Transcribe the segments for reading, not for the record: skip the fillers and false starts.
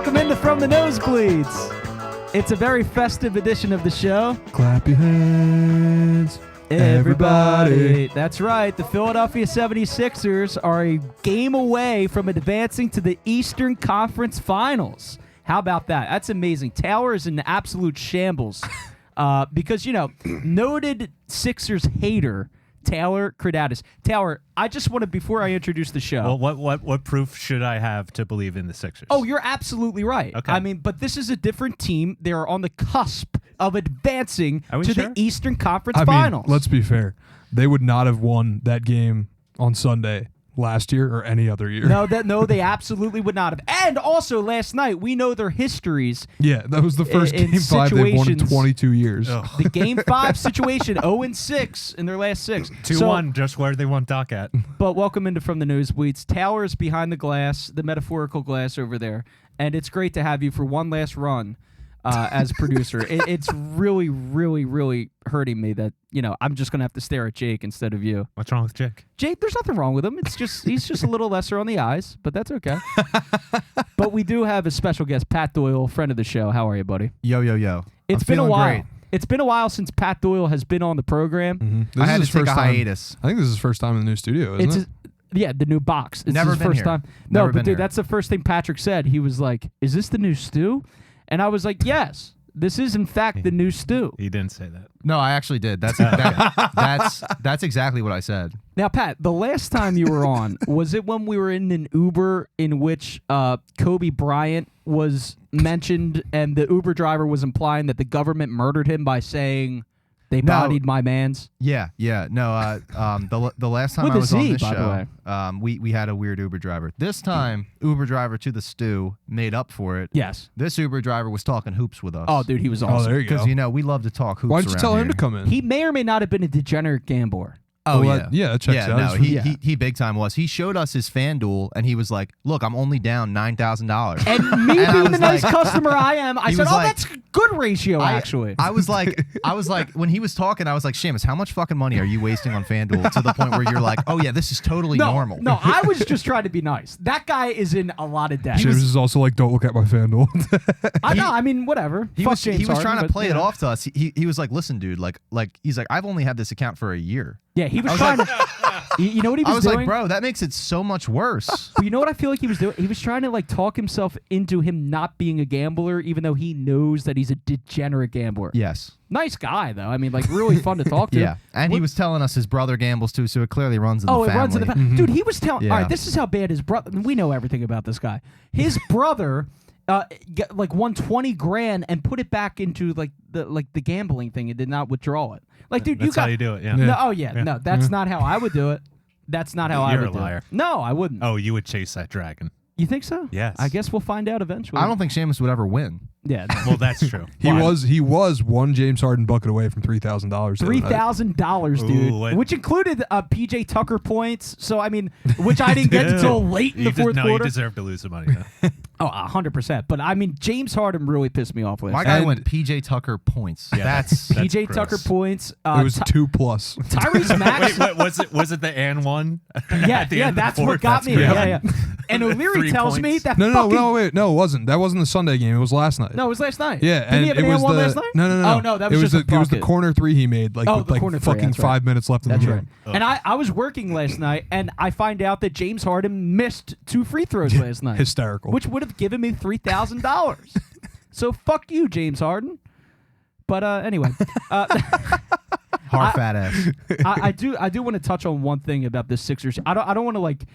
Welcome into From the Nosebleeds. It's a very festive edition of the show. Clap your hands, everybody. That's right. The Philadelphia 76ers are a game away from advancing to the Eastern Conference Finals. How about that? That's amazing. Taylor is in absolute shambles because, noted Sixers hater Taylor Credatis. Taylor, I just want to, before I introduce the show. Well, what proof should I have to believe in the Sixers? Oh, you're absolutely right. Okay. I mean, but this is a different team. They are on the cusp of advancing to the Eastern Conference Finals. Let's be fair. They would not have won that game on Sunday last year or any other year. No, they absolutely would not have. And also last night, we know their histories. Yeah, that was the first Game 5 they've won in 22 years. Ugh. The Game 5 situation, 0-6 in their last 6. 2-1, just where they want Doc at. But welcome into From the Nosebleeds. Taylor's behind the glass, the metaphorical glass over there. And it's great to have you for one last run as producer. It's really, really, really hurting me that, I'm just going to have to stare at Jake instead of you. What's wrong with Jake? Jake, there's nothing wrong with him. He's just a little lesser on the eyes, but that's okay. But we do have a special guest, Pat Doyle, friend of the show. How are you, buddy? Yo. It's been a while. Great. It's been a while since Pat Doyle has been on the program. Mm-hmm. I had to take a hiatus. I think this is his first time in the new studio, isn't it? Yeah, the new box. It's Never his been first here. time. Never No, but been dude, here. that's the first thing Patrick said. He was like, "Is this the new stew?" And I was like, "Yes, this is in fact the new stew." He didn't say that. No, I actually did. That's exactly what I said. Now, Pat, the last time you were on, was it when we were in an Uber in which Kobe Bryant was mentioned and the Uber driver was implying that the government murdered him by saying they bodied my mans? Yeah. No, the last time With I a was Z, on this by the show, we had a weird Uber driver. This time, Uber driver to the stew made up for it. Yes. This Uber driver was talking hoops with us. Oh, dude, he was awesome. Oh, there you go. Because, we love to talk hoops. Why didn't you tell him here. to come in? He may or may not have been a degenerate gambler. Oh, well, yeah. That checks out. No, he big time was. He showed us his FanDuel, and he was like, look, I'm only down $9,000. And me being the nice customer I am, I said, that's a good ratio, actually. I was like, when he was talking, I was like, Seamus, how much fucking money are you wasting on FanDuel to the point where you're like, oh, yeah, this is totally normal? No, I was just trying to be nice. That guy is in a lot of debt. Seamus is also like, don't look at my FanDuel. I know. I mean, whatever. He was trying to play it off to us. He was like, listen, dude, like he's like, I've only had this account for a year. Yeah, he was trying to. You know what he was doing? I was like, bro, that makes it so much worse. You know what I feel like he was doing? He was trying to talk himself into him not being a gambler, even though he knows that he's a degenerate gambler. Yes. Nice guy, though. I mean, really fun to talk to. Yeah, and he was telling us his brother gambles too, so it clearly runs in the family. Oh, it runs in the family. Mm-hmm. Dude, he was telling. Yeah. All right, this is how bad his brother. We know everything about this guy. His brother. Won 20 grand and put it back into the gambling thing and did not withdraw it. Dude, that's how you do it. Yeah. No, that's not how I would do it. That's not how I would do it. You're a liar. No, I wouldn't. Oh, you would chase that dragon. You think so? Yes. I guess we'll find out eventually. I don't think Seamus would ever win. Yeah. Well, that's true. He was one James Harden bucket away from $3,000. $3,000, dude, which included PJ Tucker points. So I mean, which I didn't get until late in the fourth quarter. No, you deserve to lose the money. Oh, 100%. But I mean, James Harden really pissed me off last My night. guy went PJ Tucker points. Yeah, that's PJ gross. Tucker points. It was 2+. Tyrese Maxey. Wait, was it the and one? Yeah, that's what got me. Yeah. And O'Leary tells me that No, wait. No, it wasn't. That wasn't the Sunday game. It was last night. No, it was last night. Yeah, Did he have an and one last night? No. Oh, no, that was just it was the corner three he made, with corner three, fucking that's 5 minutes left in the That's game. right. And I was working last night, and I find out that James Harden missed 2 free throws last night. Hysterical. Which would have given me $3,000. So fuck you, James Harden. But anyway. hard fat ass. I do want to touch on one thing about this Sixers. I don't want to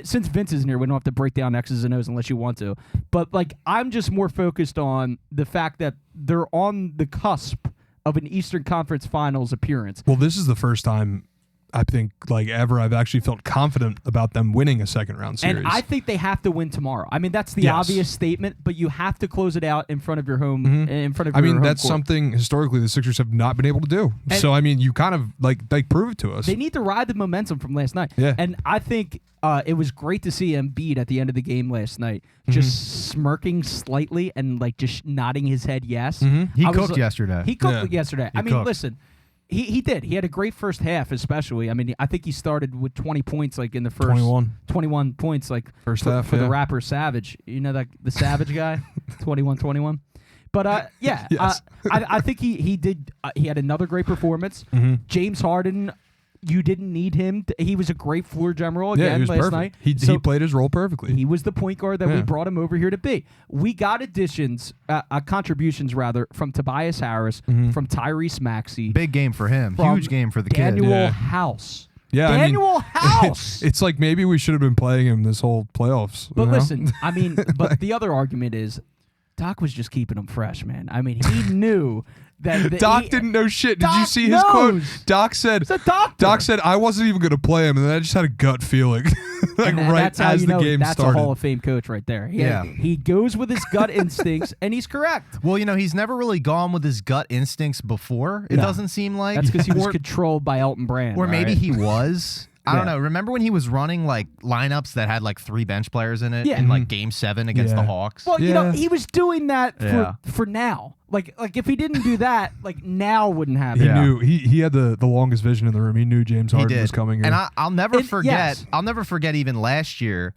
since Vince isn't here, we don't have to break down X's and O's unless you want to. But I'm just more focused on the fact that they're on the cusp of an Eastern Conference Finals appearance. Well, this is the first time I think ever I've actually felt confident about them winning a second round series. And I think they have to win tomorrow. I mean, that's the obvious statement, but you have to close it out in front of your home. In front of your home that's court. something historically the Sixers have not been able to do. And so I mean, you kind of prove it to us. They need to ride the momentum from last night. Yeah. And I think it was great to see Embiid at the end of the game last night, just smirking slightly and just nodding his head yes. He cooked yesterday. He cooked yesterday. I mean, listen. He did. He had a great first half, especially. I mean, I think he started with 20 points, like in the first 21 points, like First for, half, for the yeah. rapper Savage. You know that the Savage guy, 21. But yeah, Yes. I think he did. He had another great performance. James Harden. You didn't need him. He was a great floor general Yeah, again he was last perfect. night. He So played his role perfectly. he was the point guard that we Yeah. brought him over here to be. We got contributions rather, from Tobias Harris, from Tyrese Maxey, Big game for him. from Huge game for the kid. Daniel Yeah. House. Yeah, I mean, Daniel House. It's like maybe we should have been playing him this whole playoffs. But you know? listen, I mean, but the other argument is Doc was just keeping him fresh, man. I mean, he knew that Doc didn't know shit. Did you Doc see his quote? knows. Doc said, He's a doctor. Doc said, I wasn't even going to play him, and then I just had a gut feeling. like And right that's how as you the know game that's started. a Hall of Fame coach right there. Yeah. He goes with his gut instincts, and he's correct. Well, he's never really gone with his gut instincts before. It No. doesn't seem like. That's because he was Or- controlled by Elton Brand. Or all maybe right? he was. I don't Yeah. know. Remember when he was running like lineups that had like 3 bench players in it Yeah. in like Game 7 against the Yeah. Hawks? Well, you know, Yeah. he was doing that Yeah. for now. Like if he didn't do that, like now wouldn't He happen. Yeah. knew he had the longest vision in the room. He knew James He Harden did. was coming here. And I'll never And- forget. yes. I'll never forget even last year.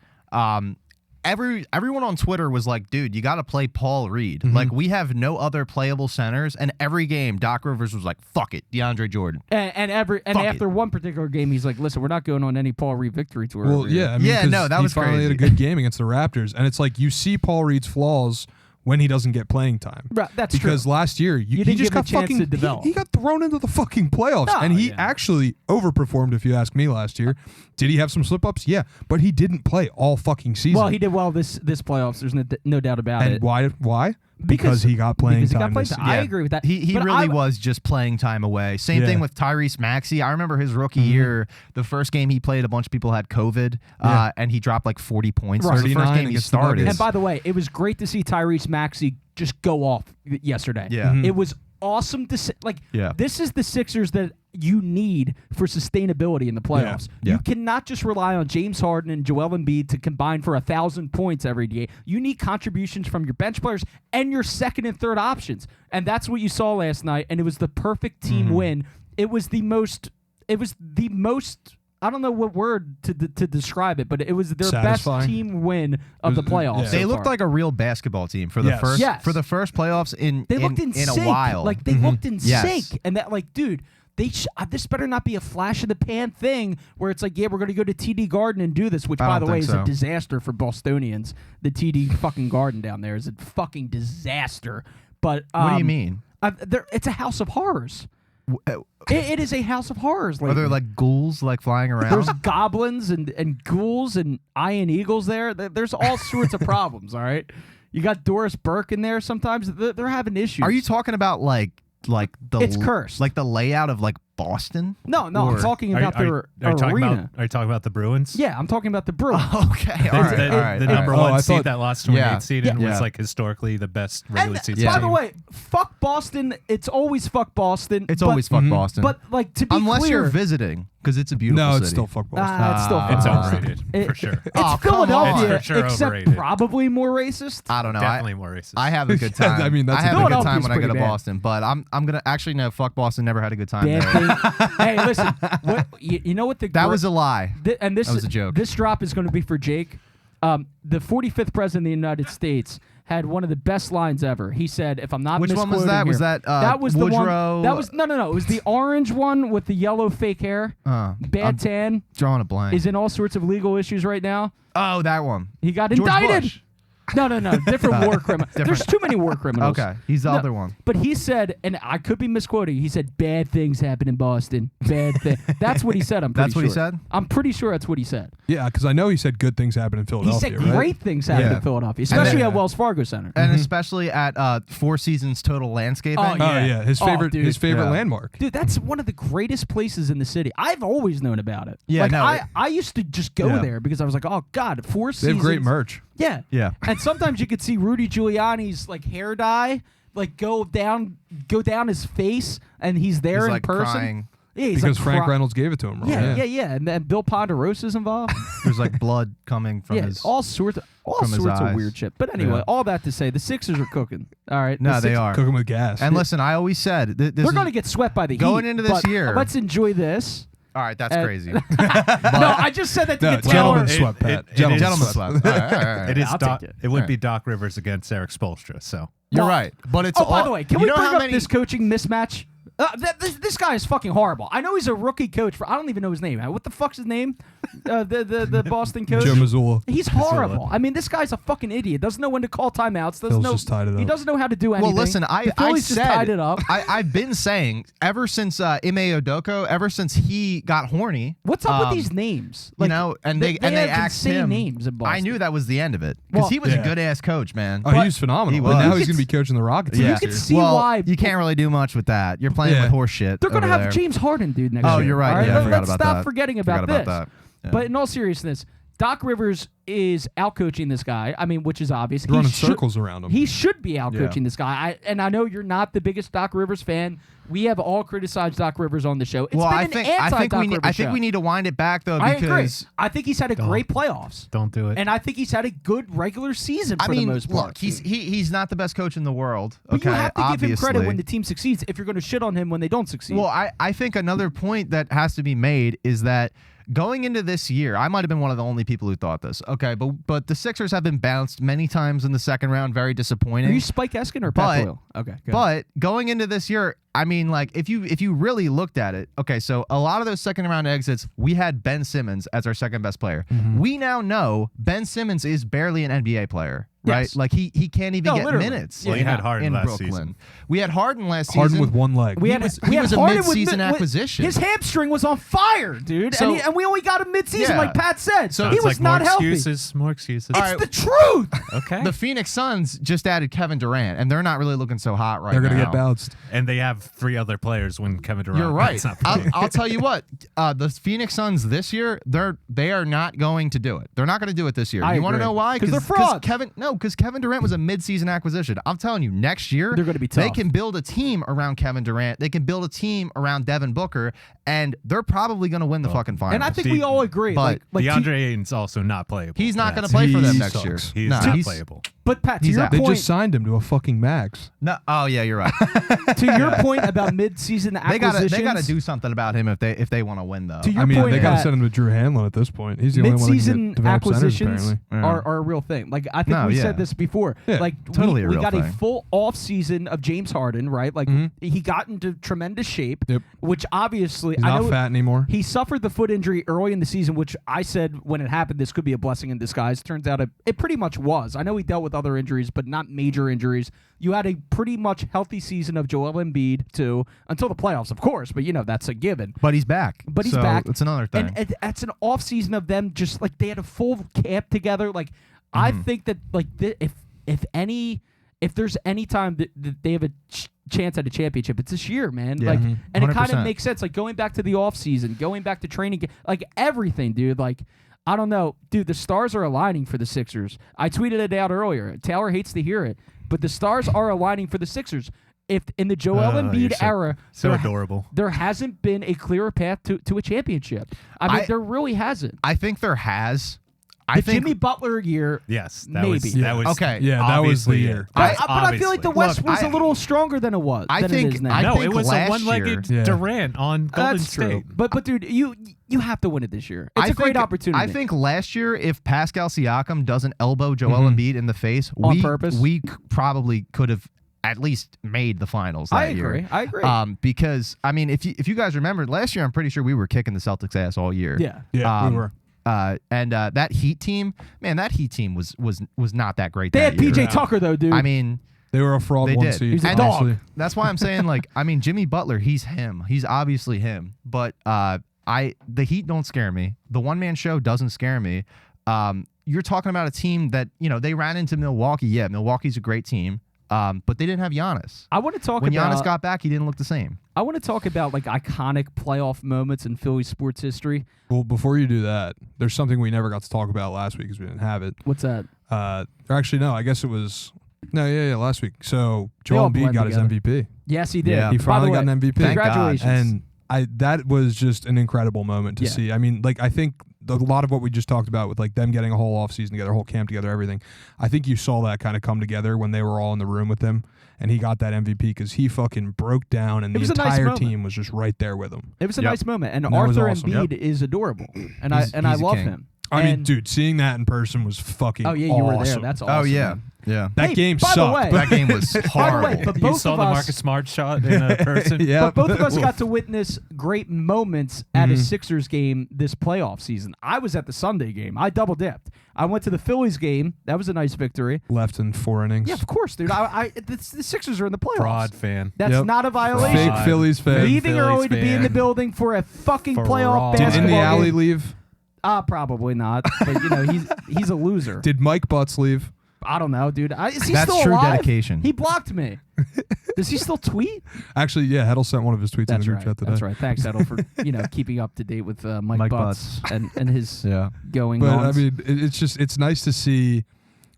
Everyone on Twitter was like, "Dude, you got to play Paul Reed. Like we have no other playable centers." And every game, Doc Rivers was like, "Fuck it, DeAndre Jordan." And Fuck after one particular game, he's like, "Listen, we're not going on any Paul Reed victory tour." well, over here." yeah, I mean, Yeah, 'cause no, that he was finally had a crazy. good game against the Raptors, and it's like you see Paul Reed's flaws when he doesn't get playing time. Right, that's because true. last year he didn't just give him got a chance fucking to develop. He got thrown into the fucking playoffs, No, and he yeah. actually overperformed. If you ask me, last year, did he have some slip ups? Yeah, but he didn't play all fucking season. Well, he did well this playoffs. There's no doubt about and it. why? Why? Because he got playing because he time. got playing this time. I year. agree with that. He But really I- was just playing time away. Same Yeah. thing with Tyrese Maxey. I remember his rookie year, the first game he played, a bunch of people had COVID, Yeah. and he dropped like 40 points. Right. It was the first 39 game he against the started. Nuggets. And by the way, it was great to see Tyrese Maxey just go off yesterday. Yeah. Mhm. It was awesome to see. Like, Yeah. this is the Sixers that you need for sustainability in the playoffs. Yeah. You cannot just rely on James Harden and Joel Embiid to combine for 1,000 points every day. You need contributions from your bench players and your second and third options. And that's what you saw last night, and it was the perfect team win. It was the most I don't know what word to describe it, but it was their Satisfying. best team win of the playoffs. Yeah. so They looked far. like a real basketball team for the Yes. first Yes. for the first playoffs in They looked in a sync. while. Like they looked in Yes. sync, and that like, dude, this better not be a flash in the pan thing where it's like, yeah, we're gonna go to TD Garden and do this, which I by don't the way think is a so. disaster for Bostonians. The TD fucking Garden down there is a fucking disaster. But What do you mean? It's a house of horrors. It is a house of horrors. Are there like ghouls like flying around? There's goblins and ghouls and iron eagles there. There's all sorts of problems. All right, you got Doris Burke in there. Sometimes they're having issues. Are you talking about like the It's cursed. like the layout of like Boston? No, I'm Or- talking Are about their you talking arena. are you talking about the Bruins? Yeah, I'm talking about the Bruins. Okay, The, all right, the, all right. the all right. number Oh, one I seed thought- that lost 28 Yeah. seed and Yeah. was like historically the best And regular season. by team. the way, fuck Boston. It's always fuck Boston. It's but- always fuck Boston. But like to be unless clear, you're visiting, because it's a beautiful No, city. it's still fuck Boston. it's still It's fuck Boston. overrated, for sure. It's Oh, come on. Philadelphia, It's for sure except overrated. probably more racist. I don't know. Definitely more racist. I have a good time. I mean, that's I a have big a good Philadelphia's time when I go to pretty bad. Boston, but I'm gonna actually no. Fuck Boston. Never had a good time Bad there. thing. Hey, listen. You know what the That was a lie. and this That was a joke. This drop is going to be for Jake. The 45th president of the United States had one of the best lines ever. He said, "If I'm not Which one was misquoting that? here- Was that, that was the Woodrow? one? That was no. It was the orange one with the yellow fake hair. I'm Bad tan drawing a blank. is in all sorts of legal issues right now. Oh, that one. He got George indicted. Bush. No, different war criminal. There's too many war criminals. Okay, he's the No, other one. But he said, and I could be misquoting. He said, "Bad things happen in Boston. Bad thing." That's what he said. I'm pretty That's what he sure. said? I'm pretty sure that's what he said. Yeah, because I know he said good things happen in He Philadelphia. said right? great things happen Yeah. in Philadelphia, especially then- at Wells Fargo Center. And especially at Four Seasons Total Landscaping. Oh, Oh yeah, his Oh, favorite dude. his favorite Yeah. landmark. Dude, that's one of the greatest places in the city. I've always known about it. Yeah, like, no, I used to just go Yeah. there because I was like, oh God, Four They Seasons. have great merch. Yeah. Yeah. And sometimes you could see Rudy Giuliani's like hair dye like go down his face, and he's there He's in like person. crying. Yeah, he's because like Frank Reynolds gave it to him. Right? Yeah. And then Bill Ponderosa's involved. There's like blood coming from Yeah, his. all sorts of from his of eyes. weird shit. But anyway, Yeah. all that to say, the Sixers are cooking. All right, No, The they Six- are. Cooking with gas. And listen, I always said this They're is- going to get swept by the going Heat, into this but year. Let's enjoy this. All right, that's And- crazy. No, I just said that to No, get Taylor. gentlemen swept, Pat. it Gentlemen is- Gentlemen swept. swept. All right, all right, all right. It is I'll Doc. take it. It would Alright. be Doc Rivers against Eric Spoelstra. So You're Well- right, but it's Oh, by all- the way, can you we know bring how up many? this coaching mismatch? This guy is fucking horrible. I know he's a rookie coach. I don't even know his name. What the fuck's his name? The Boston coach. Joe Missoula. He's horrible. I mean, this guy's a fucking idiot. Doesn't know when to call timeouts. Doesn't Phil's know. just tied it He up. doesn't know how to do Well, anything. listen, the I Phillies said just tied it up. I've been saying ever since Ime Udoko, ever since he got horny. What's up with these names? You know, and they have asked insane him. names in Boston. I knew that was the end of it because Well, he was yeah. a good ass coach, man. Oh, he was phenomenal. He But was. now You he's could going to be coaching the Rockets Yeah. next could year. see well, why you can't really do much with that. You're playing Yeah. with horse shit. They're going to over have there. James Harden, dude, next Oh, year. you're right. All Yeah, I forgot let's about stop that. forgetting Forgot about about this. that. Yeah. But in all seriousness, Doc Rivers is outcoaching this guy. I mean, which is obvious. Running should- circles around him. He should be outcoaching Yeah. this guy. I know you're not the biggest Doc Rivers fan. We have all criticized Doc Rivers on the show. It's well, been I an think anti-Doc we need. Rivers I think show. we need to wind it back though I agree. because I think he's had a great playoffs, don't do it. and I think he's had a good regular season for I mean, the most part. look, he's not the best coach in the world. But Okay, you have to obviously. give him credit when the team succeeds. If you're going to shit on him when they don't succeed, Well, I think another point that has to be made is that going into this year, I might have been one of the only people who thought this. Okay, but the Sixers have been bounced many times in the second round, very disappointing. are you Spike Eskin or But- Pat Doyle? Okay, go ahead. But going into this year, I mean, like if you really looked at it, okay, so a lot of those second round exits, we had Ben Simmons as our second best player. Mm-hmm. We now know Ben Simmons is barely an NBA player, right? Yes. Like he can't even No, get literally. minutes. Well, you had Harden in last Brooklyn. season. We had Harden last season. Harden with one leg. we he had was a a Harden with mid-season with- acquisition. His hamstring was on fire, dude, So- and we only got him mid-season, Yeah. like Pat said. So he Sounds was like not more healthy. excuses. More excuses. It's All right. the truth. Okay. The Phoenix Suns just added Kevin Durant, and they're not really looking so hot right They're now. going to get bounced. and they have 3 other players when Kevin Durant. You're right. is not I'll, playing. I'll tell you what. The Phoenix Suns this year, they are not going to do it. They're not going to do it this year. I You want to agree. know why? 'Cause they're frauds. Because Kevin Durant was a mid-season acquisition. I'm telling you, next year They're gonna be They tough. can build a team around Kevin Durant. They can build a team around Devin Booker, and they're probably going to win the fucking finals. And I think The- we all agree. but like DeAndre Ayton's also not playable. he's not going to That's- play for them He next sucks. year. He's No, not playable. but Pat, to he's your out. They point, just signed him to a fucking max. No. Oh yeah, you're right. to your point about mid-season they acquisitions, got to do something about him if they want to win though. To your I mean, point, they got to Pat, send him to Drew Hanlon at this point. He's the only one that mid-season can develop centers, acquisitions apparently. Yeah. are a real thing. Like I think No, we yeah. said this before. Yeah, Like totally a we real got a thing. full off season of James Harden, right? Like Mhm. he got into tremendous shape, Yep. which obviously He's I not know fat anymore. he suffered the foot injury early in the season, which I said when it happened this could be a blessing in disguise. Turns out it pretty much was. I know he dealt with other injuries, but not major injuries. You had a pretty much healthy season of Joel Embiid too, until the playoffs, of course. But that's a given. But he's back. But he's So back. It's another thing. And that's an off season of them just like they had a full camp together. Like I think that like if there's any time that they have a chance at a championship, it's this year, man. Yeah. Like, Mhm. and it kind of 100%. makes sense. Like going back to the off season, going back to training, like everything, dude. Like I don't know, dude. The stars are aligning for the Sixers. I tweeted it out earlier. Taylor hates to hear it, but the stars are aligning for the Sixers. If in the Joel Embiid you're so- era, So there- adorable. there hasn't been a clearer path to a championship. I mean, there really hasn't. I think there has. The Jimmy Butler year, Yes. That maybe. was. Yeah. That was Okay. Yeah, that was the obviously year. it. but That's I feel like the West Look, was a little stronger than it was. I than think- it is now. I No, think it was last a one-legged year- Yeah. Durant on Golden That's true. State. But dude, you have to win it this year. It's I a great think- opportunity. I think last year, if Pascal Siakam doesn't elbow Joel Mhm. Embiid in the face, On purpose? we probably could have at least made the finals that I year. agree. I agree. Because I mean, if you guys remember last year, I'm pretty sure we were kicking the Celtics' ass all year. yeah. Yeah, Um, we were. And that Heat team, man, that Heat team was not that great. They that had PJ year. Tucker though, dude. I mean, They were a fraud they one did. seed. He's a And dog. honestly. that's why I'm saying, like, I mean, Jimmy Butler, he's him. He's obviously him. But the Heat don't scare me. The one-man show doesn't scare me. You're talking about a team that, they ran into Milwaukee. Yeah, Milwaukee's a great team. But they didn't have Giannis. I want to talk When about. Giannis got back, he didn't look the same. I want to talk about like iconic playoff moments in Philly sports history. Well, before you do that, there's something we never got to talk about last week because we didn't have it. What's that? Or actually, no, I guess it was. No, yeah, last week. So They all Joel Embiid blend got his together. MVP. Yes, he did. Yeah. He By finally the got way, an MVP. Thank God. Congratulations. And that was just an incredible moment to Yeah. see. I mean, like, I think a lot of what we just talked about with like them getting a whole offseason together, a whole camp together, everything. I think you saw that kind of come together when they were all in the room with him, and he got that MVP because he fucking broke down, and It the was a nice entire moment. team was just right there with him. It was a Yep. nice moment, and That was Arthur awesome. Embiid is adorable, and He's I a love king. him. I mean, And- dude, seeing that in person was fucking. Oh yeah, you were there. awesome. That's awesome. Oh yeah, man. yeah. That Hey, game by the sucked. way- but That game was By the horrible. way, but You both saw of the us, Marcus Smart shot in a person. yeah, but both of us got to witness great moments at a Mhm. Sixers game this playoff season. I was at the Sunday game. I double dipped. I went to the Phillies game. That was a nice victory. left in 4 innings. Yeah, of course, dude. The Sixers are in the playoffs. Fraud fan. That's Yep. not a violation. Fake Phillies fan. Leaving Phillies early to be in the fan. building for a fucking Fraud. playoff Did Did basketball In the Alley game. leave? Probably not. But you know, he's a loser. Did Mike Butts leave? I don't know, dude. Is he That's still true alive? dedication. He blocked me. Does he still tweet? Actually, yeah, Heddle sent one of his tweets in That's the group right. chat today. That's right. Thanks, Edel, for keeping up to date with Mike Butts and his Yeah. going But on. I mean, it's nice to see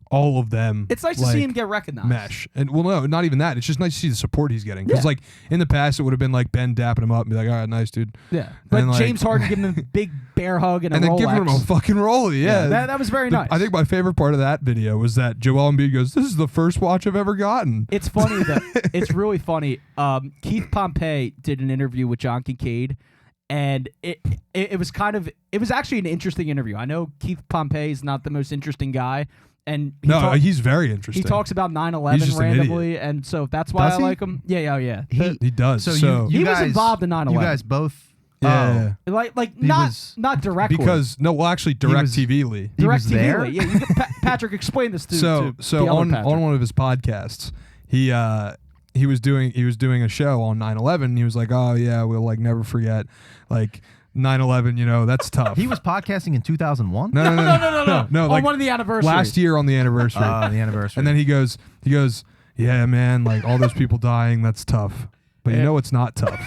all of them. It's nice to see him get recognized. mesh. And well, no, not even that. It's just nice to see the support he's getting. Because Yeah. like in the past, it would have been like Ben dapping him up and be like, "All right, nice dude," Yeah, but And, like- James Harden giving him a big bear hug and a and then Rolex. giving him a fucking rollie. Yeah, that was very nice. I think my favorite part of that video was that Joel Embiid goes, "This is the first watch I've ever gotten." It's funny that it's really funny. Keith Pompey did an interview with John Kincaid, and it was actually an interesting interview. I know Keith Pompey is not the most interesting guy, and He's very interesting. he talks about He's 9/11 just an randomly, and so that's why Does I he? like him. Yeah. He does. So So, you He was guys, involved in 9/11. You guys both. yeah, like He not was- not directly because actually, was- DirecTV Lee. He was DirecTV. there? Yeah, you can, Patrick, explain this to So to the other on Patrick. one of his podcasts, he was doing a show on 9/11. He was like, "Oh yeah, we'll like never forget like 9/11. You know, that's tough." He was podcasting in 2001. no, No, on like one of the anniversaries. last year on the anniversary. The anniversary. And then he goes, "Yeah, man, like all those people dying, that's tough. But you Yeah. know what's not tough?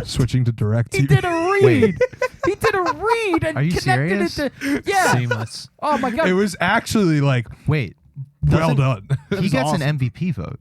Switching to DirecTV." He did a read. Wait. He did a read and Are you connected serious? it to Seamless. Oh my god. It was actually like Wait. well Doesn't- done. He was gets awesome. an MVP vote.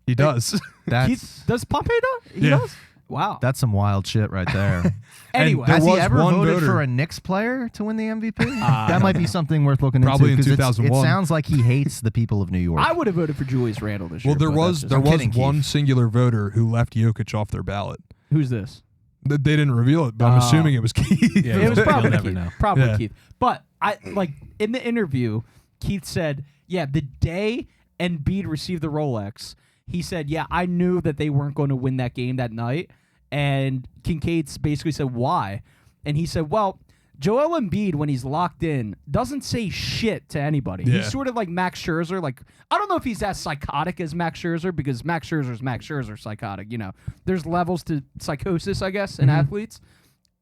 He does. That's Does Pompey do? He Yeah. does? Wow. that's some wild shit right there. Anyway, there Has he was ever one voted voter- for a Knicks player to win the MVP? I That don't might be know. something worth looking Probably in into. 'cause it 2001. sounds like he hates the people of New York. I would have voted for Julius Randle this year. Well, there but was that's there just- was kidding, one Keith. singular voter who left Jokic off their ballot. Who's this? They didn't reveal it, but I'm Oh. assuming it was Keith. Yeah, It was You'll probably never Keith. know. Probably Yeah. Keith. But I like in the interview, Keith said, "Yeah, the day Embiid received the Rolex, he said, yeah, I knew that they weren't going to win that game that night." And Kincaid basically said, "Why?" And he said, "Well, Joel Embiid, when he's locked in, doesn't say shit to anybody. Yeah. He's sort of like Max Scherzer. Like, I don't know if he's as psychotic as Max Scherzer, because Max Scherzer psychotic. You know, there's levels to psychosis, I guess, in athletes.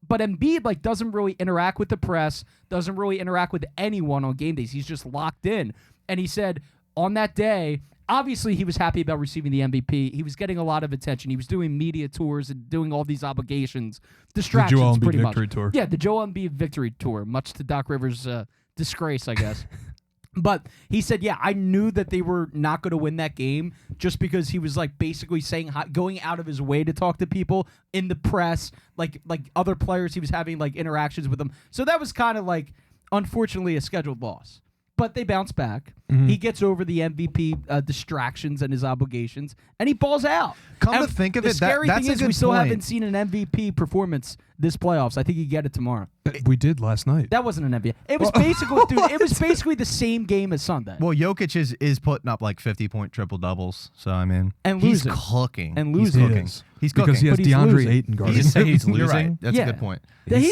But Embiid like doesn't really interact with the press, doesn't really interact with anyone on game days. He's just locked in." And he said on that day, obviously he was happy about receiving the MVP. He was getting a lot of attention. He was doing media tours and doing all these obligations, distractions, Joel Embiid pretty much. victory tour. Yeah, the Joel Embiid victory tour, much to Doc Rivers' disgrace, I guess. But he said, yeah, I knew that they were not going to win that game just because he was like basically saying, going out of his way to talk to people in the press, like other players. He was having like interactions with them. So that was kind of like, unfortunately, a scheduled loss. But they bounce back. He gets over the MVP distractions and his obligations, and he balls out. Come And to think of the it, scary that's thing a is good we still point. haven't seen an MVP performance this playoffs. I think you get it tomorrow. We did last night. That wasn't an NBA. It was basically, dude. It was basically the same game as Sunday. Well, Jokic is putting up like 50-point triple doubles. So I mean, And he's losing. cooking. And He's losing. cooking. Is. He's cooking. Because he has But he's DeAndre losing. Ayton guarding. You say he's You're losing? right. That's Yeah. a good point. They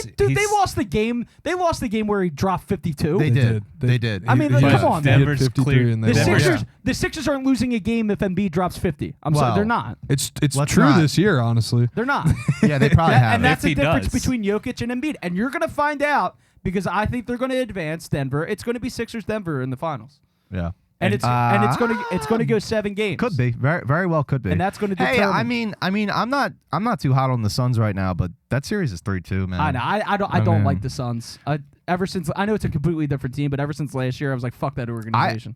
lost the game. They lost the game where he dropped 52. They did. They They did. I mean, He- like, he- come on, he had man. Denver's 53 clear. and they The lost. Sixers, the Sixers aren't losing a game if Embiid drops 50. I'm sorry, Well, they're not. It's Let's true not- this year, honestly. They're not. Yeah, they probably That- have. and that's the If he difference does. between Jokic and Embiid. And you're gonna find out because I think they're gonna advance Denver. It's gonna be Sixers Denver in the finals, yeah. and it's gonna go 7 games. Could be. Very very well could be. And that's gonna Hey, determine. I mean, I'm not too hot on the Suns right now, but that series is 3-2, man. I know. I don't mean- like the Suns. Ever since I know it's a completely different team, but ever since last year, I was like, fuck that organization.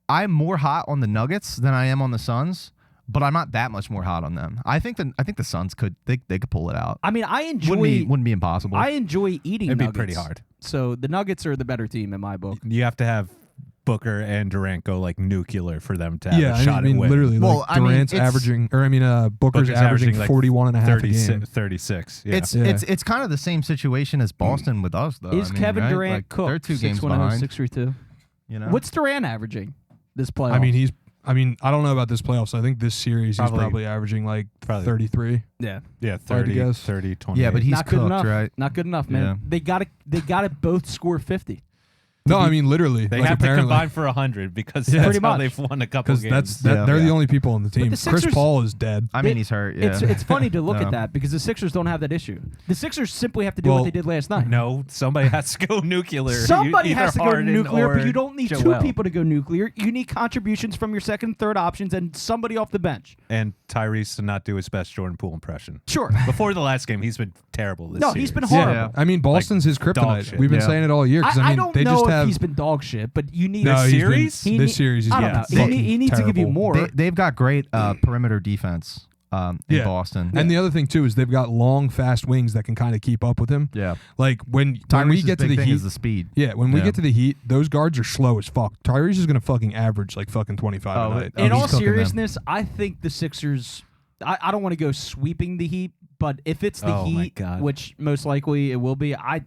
I'm more hot on the Nuggets than I am on the Suns. but I'm not that much more hot on them. I think the Suns could pull it out. I mean, I enjoy. Wouldn't be impossible. I enjoy eating. It'd be Nuggets. pretty hard. So the Nuggets are the better team in my book. You have to have Booker and Durant go like nuclear for them to have a shot I mean, at winning. literally, Well, like I mean, Durant's it's- averaging, Booker's averaging like 41 and a half a game. 36. Yeah. It's kind of the same situation as Boston with us, though. Is I mean, Kevin right? Durant Like, cooked? They're 2 games 6-1-0, behind. 6-3-2. You know, What's Durant averaging this playoff? I mean, I don't know about this playoffs. I think this series he's probably averaging like 33. yeah, yeah, hard to 30, guess. 30, 20. Yeah, but he's not good cooked, enough. right? Not good enough, man. Yeah. They got to both score 50. No, I mean literally. they like, have to apparently. combine for 100 because Yeah. that's Pretty how much. they've won a couple Because games. they're Yeah. the only people on the team. the Chris Sixers- Paul is dead. I mean, he's hurt. Yeah. It's funny to look No. at that because the Sixers don't have that issue. The Sixers simply have to do what Well, they did last night. No, somebody has to go nuclear. Somebody Either has to go Harden nuclear, but or you don't need Joel. 2 people to go nuclear. You need contributions from your second and third options and somebody off the bench. And Tyrese to not do his best Jordan Poole impression. Sure. Before the last game, he's been terrible this No, series. he's been horrible. Yeah. I mean, Boston's his dog kryptonite. shit. We've been Yeah. saying it all year. 'Cause, I mean, don't they know just if have. he's been dog shit, but you need No, a he's been- series? this series, he's I don't been know. fucking He needs to give you terrible. more. They've got great perimeter defense in Yeah. Boston. And the other thing too is they've got long, fast wings that can kind of keep up with him. yeah, Like when we Tyrese's get to big the thing Heat, is the speed. when we Yeah. get to the Heat, those guards are slow as fuck. Tyrese is gonna fucking average like fucking 25 a night. In he's all cooking them. seriousness, I think the Sixers. I don't want to go sweeping the Heat, but if it's the Oh my Heat, God. which most likely it will be, I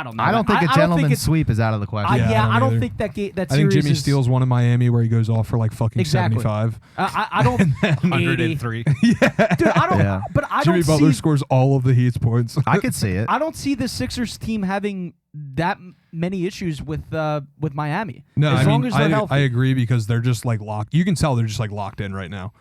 don't know. I don't think a gentleman's sweep is out of the question. Yeah, I I don't don't either. think that I think series Jimmy is, steals one in Miami where he goes off for like fucking Exactly. 75. I don't. 80. 103. Dude, I don't. Yeah. But I Jimmy don't Butler see. scores all of the Heat's points. I could see it. I don't see the Sixers team having that many issues with Miami. No, as I long mean, as they're healthy. I agree because they're just like locked. You can tell they're just like locked in right now.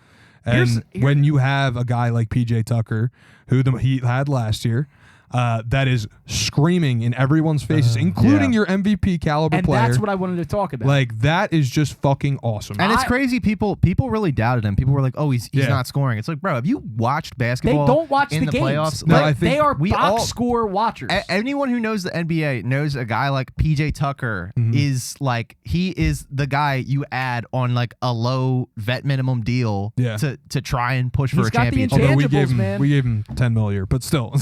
And Here's- when you have a guy like PJ Tucker, who the Heat had last year, that is screaming in everyone's faces, including Yeah. your MVP caliber and player. that's what I wanted to talk about. Like that is just fucking awesome. And it's I- crazy. People really doubted him. People were like, "Oh, he's Yeah. not scoring." It's like, bro, have you watched they basketball? don't watch in the the games. playoffs? No, Like, I think they are we box all- score watchers. Anyone who knows the NBA knows a guy like PJ Tucker Mm-hmm. is like he is the guy you add on like a low vet minimum deal Yeah. to try and push for He's a got the championship. Although intangibles, man. we gave him 10 mil a year, but still,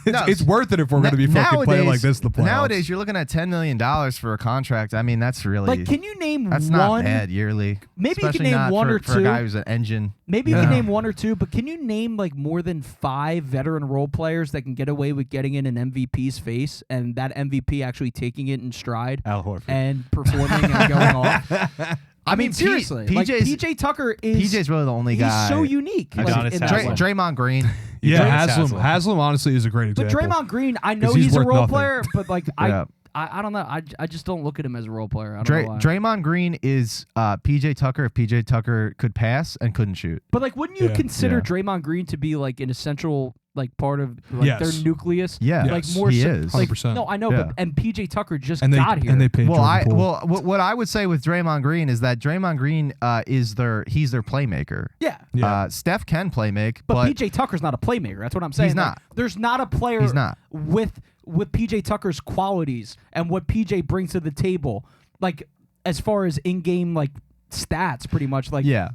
it's worth it if we're going to be fucking playing like this. The playoffs. Nowadays, you're looking at $10 million for a contract. I mean, that's really like, can you name that's one? not bad yearly. Maybe you can Especially name not one for, or for two. a guy who's an engine. Maybe you Yeah. can name one or two, but can you name like more than 5 veteran role players that can get away with getting in an MVP's face and that MVP actually taking it in stride Al Horford. and performing and going off? I mean, P- seriously, like, PJ's PJ Tucker is PJ's really the only he's guy. so unique. Adonis Like, in that Haslam. way. Draymond Green. Yeah, Haslam. Haslam honestly is a great But example. Draymond Green, I know 'Cause he's he's a worth role nothing. player, but like Yeah. I don't know. I just don't look at him as a role player. I don't know why. Draymond Green is PJ Tucker if PJ Tucker could pass and couldn't shoot. But like, wouldn't you Yeah. consider Yeah. Draymond Green to be like an essential like part of like Yes. their nucleus? Yeah. like Yes, more he so, is. like 100%. no, I know, Yeah. but and PJ Tucker just and they got here. and they paid Well, Jordan Poole. what I would say with Draymond Green is that Draymond Green he's their playmaker. yeah. Yeah. Steph can play make, But but PJ Tucker's not a playmaker. That's what I'm saying. He's Like, not. there's not a player He's not. with PJ Tucker's qualities and what PJ brings to the table, like as far as in-game like stats, pretty much like Yeah.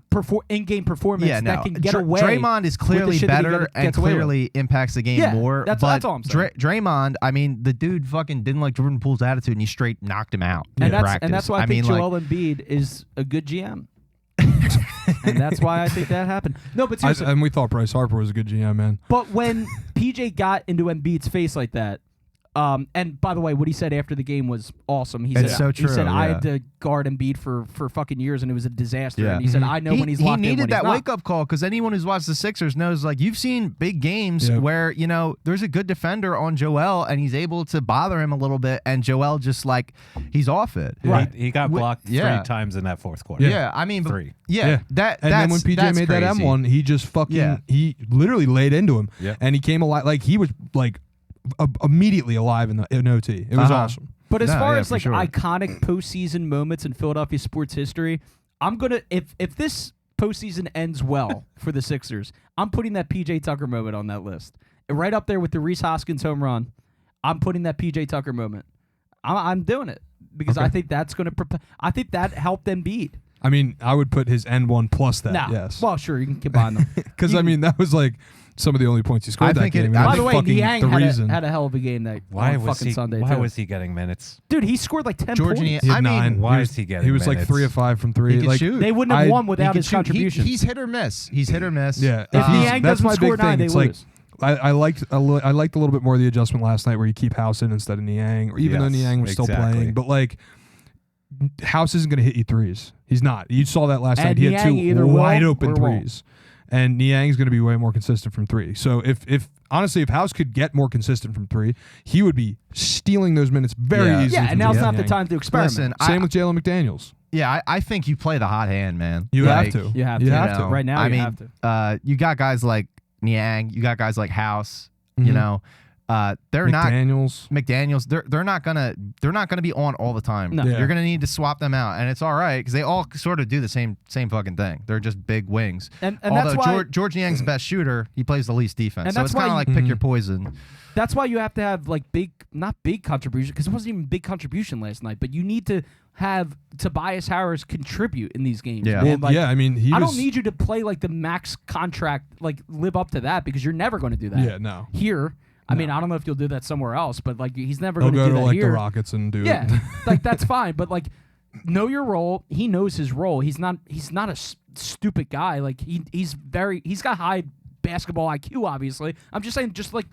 in-game performance yeah, no. that can get Dr- away. Draymond is with the clearly shit that he better and gets away with. clearly impacts the game Yeah, more. that's but all I'm saying. Draymond, I mean, the dude fucking didn't like Jordan Poole's attitude and he straight knocked him out in And that's practice. and that's why I, think mean, Joel Embiid is a good GM. And that's why I think that happened. No, but seriously, and we thought Bryce Harper was a good GM, man. but when PJ got into Embiid's face like that, and by the way, what he said after the game was awesome. He It's said, so He said, true, I yeah. had to guard Embiid for fucking years, and it was a disaster. Yeah. And he said, Mhm. I know when he's locked in, he when needed he's that not. wake up call because anyone who's watched the Sixers knows like you've seen big games Yeah. where there's a good defender on Joel and he's able to bother him a little bit and Joel just like he's off it. Right. He got blocked Yeah. 3 times in that fourth quarter. Yeah, I mean, 3. Yeah, that And then when PJ that's made that crazy. M1, he just fucking Yeah. he literally laid into him. Yeah. And he came alive. Like he was like immediately alive in OT. It was Uh-huh. awesome. But as No, far yeah, as for like sure. iconic postseason moments in Philadelphia sports history, I'm gonna if this postseason ends well for the Sixers, I'm putting that PJ Tucker moment on that list, right up there with the Reese Hoskins home run. I'm putting that PJ Tucker moment. I'm doing it because Okay. I think that's gonna. I think that helped Embiid. I mean, I would put his N1 plus that. No. Yes. Well, sure, you can combine them. Because I mean, that was like some of the only points he scored I that think game. it- and I By that's the way, fucking Niang the reason. had a hell of a game that Why on was fucking he? Sunday Why too. was he getting minutes? Dude, he scored like 10 George points. He had I mean, 9. Why he was, is he getting He was like minutes? 3 of 5 from 3. He can like shoot. They wouldn't have I- won without He his can shoot. contribution. He's hit or miss. He's hit or miss. Yeah, If he's- Niang that's doesn't my score big thing. 9, they It's lose. like I liked a little bit more of the adjustment last night where you keep House in instead of Niang, or even though Yes, Niang was still exactly. playing. But like House isn't going to hit you threes. He's not. You saw that last And night. He had Niang 2 either wide will open or won't. threes. And Niang's going to be way more consistent from 3. So if honestly, if House could get more consistent from 3, he would be stealing those minutes very Yeah. easily. Yeah, from and now's Niang. not the time to experiment. Listen, Same with Jalen McDaniels. I think you play the hot hand, man. You Like, have to. You have You to. have know, to. Right now, I you mean, have to. You got guys like Niang. You got guys like House. You Mhm. know, they're not McDaniels. McDaniels. They're not gonna be on all the time. No. Yeah. You're gonna need to swap them out, and it's all right because they all sort of do the same fucking thing. They're just big wings. And Although that's why George Niang's the best shooter, he plays the least defense. And So that's it's kind why of like you- pick your Mhm. poison. that's why you have to have like not big contribution, because it wasn't even big contribution last night. But you need to have Tobias Harris contribute in these games. Yeah. man. Well, Like, I mean, he I was. don't need you to play like the max contract, like live up to that, because you're never going to do that. Yeah, no. Here, I mean, No. I don't know if you'll do that somewhere else, but like he's never He'll going to go do to that like here. the Rockets and do Yeah, it. like that's fine, but like know your role. He knows his role. He's not a stupid guy. Like he's got high basketball IQ. Obviously, I'm just saying, just like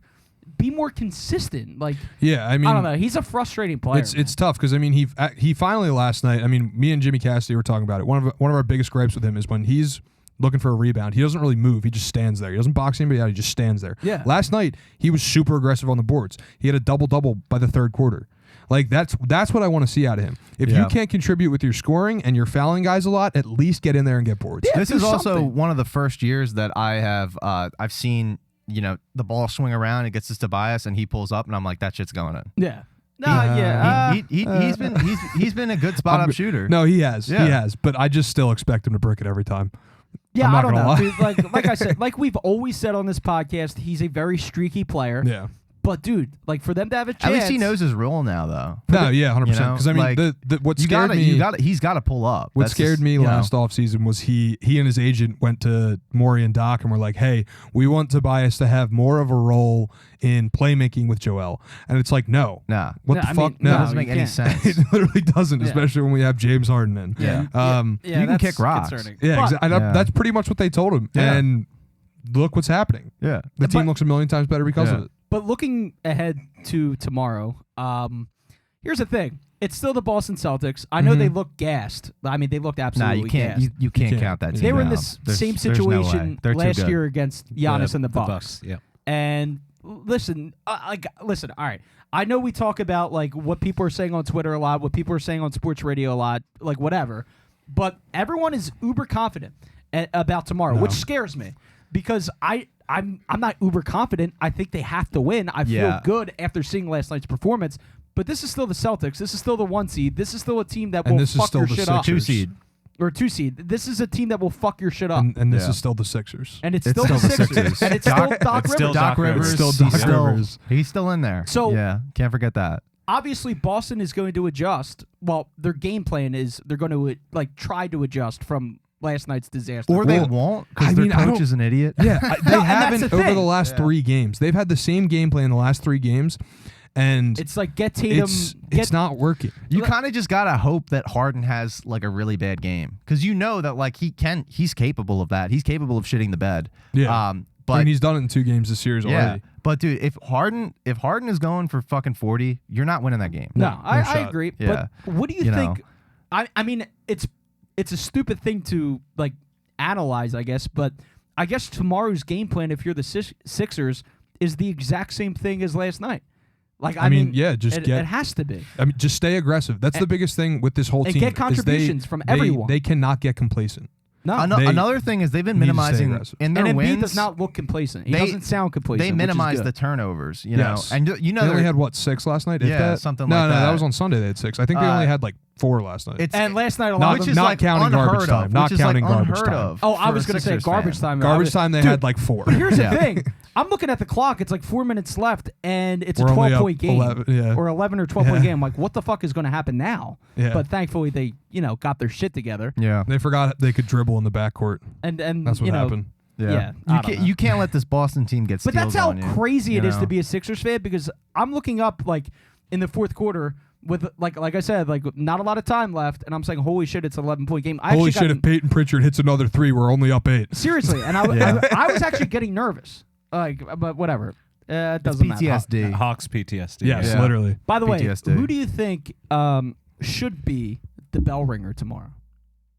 be more consistent. Like Yeah, I mean, I don't know. He's a frustrating player. It's tough because I mean he finally last night. I mean, me and Jimmy Cassidy were talking about it. One of our biggest gripes with him is when he's looking for a rebound, he doesn't really move. He just stands there. He doesn't box anybody out. He just stands there. Yeah. Last night he was super aggressive on the boards. He had a double by the third quarter. Like that's what I want to see out of him. If Yeah. you can't contribute with your scoring and you're fouling guys a lot, at least get in there and get boards. Yeah, This do is also something. one of the first years that I've seen, you know, the ball swing around, it gets to Tobias and he pulls up and I'm like, that shit's going in. yeah. No, yeah. He's been a good spot up shooter. No, he has. Yeah. He has. But I just still expect him to brick it every time. Yeah, I'm I not don't gonna know. lie. Dude, like I said, like we've always said on this podcast, he's a very streaky player. Yeah. But dude, like for them to have a chance, At least he knows his role now, though. No, yeah, 100%. You know, Because I mean, like, what You scared gotta, me. he's got to pull up. What That's scared just, me you know. last offseason was he and his agent went to Maury and Doc and were like, hey, we want Tobias to have more of a role in playmaking with Joel. And it's like, no. Nah, What Yeah, the I fuck? mean, no. that no, doesn't make you any can't. sense. It literally doesn't, Yeah. especially when we have James Harden in. Yeah. Um, yeah, You can that's kick rocks. concerning. Yeah, But- exactly. Yeah. That's pretty much what they told him. Yeah. And look what's happening. Yeah. The team But- looks a million times better because of Yeah. it. But looking ahead to tomorrow, here's the thing. It's still the Boston Celtics. I know they look gassed. I mean, they looked Nah, absolutely you can't. gassed. You can't can't. count that team. They were in out. this There's- same there's no situation way. They're too last good. year against Giannis and the Bucks. Yeah. And listen, listen. All right, I know we talk about like what people are saying on Twitter a lot, what people are saying on sports radio a lot, like whatever. But everyone is uber confident about tomorrow, No. which scares me because I'm not uber confident. I think they have to win. I feel Yeah. good after seeing last night's performance. But this is still the Celtics. This is still the 1 seed. This is still a team that And will this is fuck still your the shit up. Sixers. 2 seed. Or 2 seed. This is a team that will fuck your shit up. And this Yeah. is still the Sixers. And it's It's still the still the Sixers. Sixers. And it's still Doc it's Rivers. still Doc Rivers. It's still Doc he's Rivers. He's still in there. So- yeah, can't forget that. Obviously, Boston is going to adjust. Well, their game plan is they're going to like try to adjust from last night's disaster. Or they Well, won't I because their mean, I coach don't- is an idiot. Yeah, they No, and that's haven't the over thing. the last 3 games. They've had the same game plan the last 3 games, and It's like get Tatum. it's not working. You kind of just gotta hope that Harden has like a really bad game because you know that like he's capable of that. He's capable of shitting the bed. Yeah. But I mean, he's done it in 2 games this series yeah, already. but dude, if Harden is going for fucking 40, you're not winning that game. No, I shot. agree. Yeah. But what do you You think? know. I mean, it's a stupid thing to like analyze, I guess. But I guess tomorrow's game plan, if you're the Sixers, is the exact same thing as last night. Like I mean, yeah, just it has to be. I mean, just stay aggressive. That's the biggest thing with this whole and team. get is contributions from everyone. They cannot get complacent. No, Ano- They another thing is they've been need to stay minimizing aggressive. in their and Embiid wins. does not look complacent. He they- doesn't sound complacent. They which is minimize good. the turnovers, you Yes. know, and you know They only they're- had what 6 last night? If Yeah, that? something no, like No, that. that was on Sunday. They had 6. I think they only had like 4 last night. And last night, a lot Not- of which is not like counting unheard garbage time. of, Not which is counting like garbage unheard time. of. Oh, I for was a going to say Sixers garbage fan. time. Garbage time, they had like 4. Here's the Yeah. thing. I'm looking at the clock. It's like 4 minutes left, and it's We're a only up 12-point game. 11, yeah. Or 11 or 12-point Yeah. game. Like, what the fuck is going to happen now? Yeah. But thankfully, they, got their shit together. Yeah. They forgot they could dribble in the backcourt. And That's what happened. Yeah, I don't know. You can't let this Boston team get But steals that's how on you, crazy it is know? to be a Sixers fan, because I'm looking up, like, in the fourth quarter with, like I said, like, not a lot of time left, and I'm saying, holy shit, it's an 11-point game. Holy shit, if Peyton Pritchard hits another 3, we're only up 8. Seriously, and I was actually getting nervous. Like, but whatever. It It's doesn't matter. PTSD. Hawks PTSD. Yes, Yeah. literally. By the way, PTSD. who do you think should be the bell ringer tomorrow?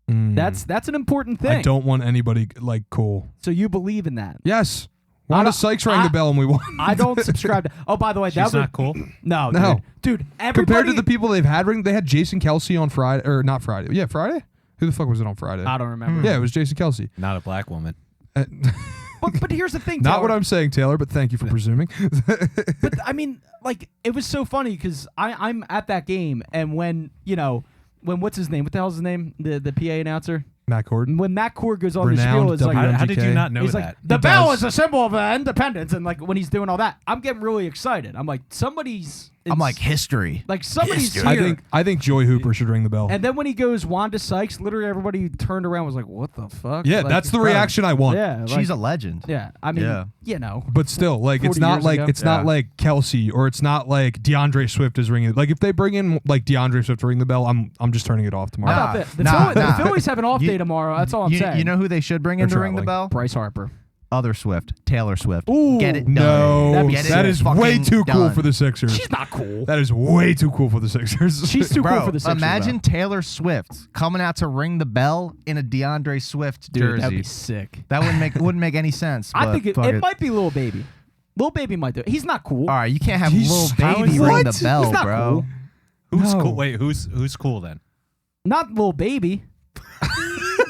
Mm. That's an important thing. I don't want anybody like cool. So you believe in that? Yes. Wanda Sykes rang the bell and we won. I don't subscribe to. Oh, by the way, She's not cool. No, No. dude. Everybody, Compared to the people they've had ring, they had Jason Kelsey on Friday, or not Friday. Yeah, Friday? Who the fuck was it on Friday? I don't remember. Yeah, it was Jason Kelsey. Not a black woman. But here's the thing. Not Taylor. what I'm saying, Taylor, but thank you for presuming. But I mean, like, it was so funny because I'm at that game, and when what's his name? What the hell's his name? The PA announcer. Matt Corden. When Matt Cord goes on the Renowned spiel, it's like WNBA. How did you not know he's that? like, the He bell does. is a symbol of independence, and like when he's doing all that, I'm getting really excited. I'm like, I'm like history. like somebody's History. here. I think Joy Hooper should ring the bell. And then when he goes Wanda Sykes, literally everybody turned around and was like, "What the fuck?" Yeah, Like, that's the bro, reaction I want. Yeah, like, She's a legend. yeah. I mean, Yeah. But still, like 40 it's not years like ago. it's not Yeah. like Kelsey or it's not like DeAndre Swift is ringing. Like if they bring in like DeAndre Swift to ring the bell, I'm just turning it off tomorrow. How Nah, about the nah. Phillies have an off You- day tomorrow. That's all I'm saying. You know who they should bring in They're to ring the traveling. bell? Bryce Harper. Other Swift. Taylor Swift. Ooh, Get it done. No, Get it that is way fucking too cool done. for the Sixers. She's not cool. That is way too cool for the Sixers. She's too Bro, cool for the Sixers. imagine Taylor Swift coming out to ring the bell in a DeAndre Swift though. Dude, that'd jersey. be sick. That wouldn't make any sense. I but think fuck it might be Lil Baby. Lil Baby might do it. He's not cool. All right, you can't have He's- Lil how Baby is- ring What? the bell, He's not bro. cool. Who's No. cool? Wait, who's cool then? Not Lil Baby.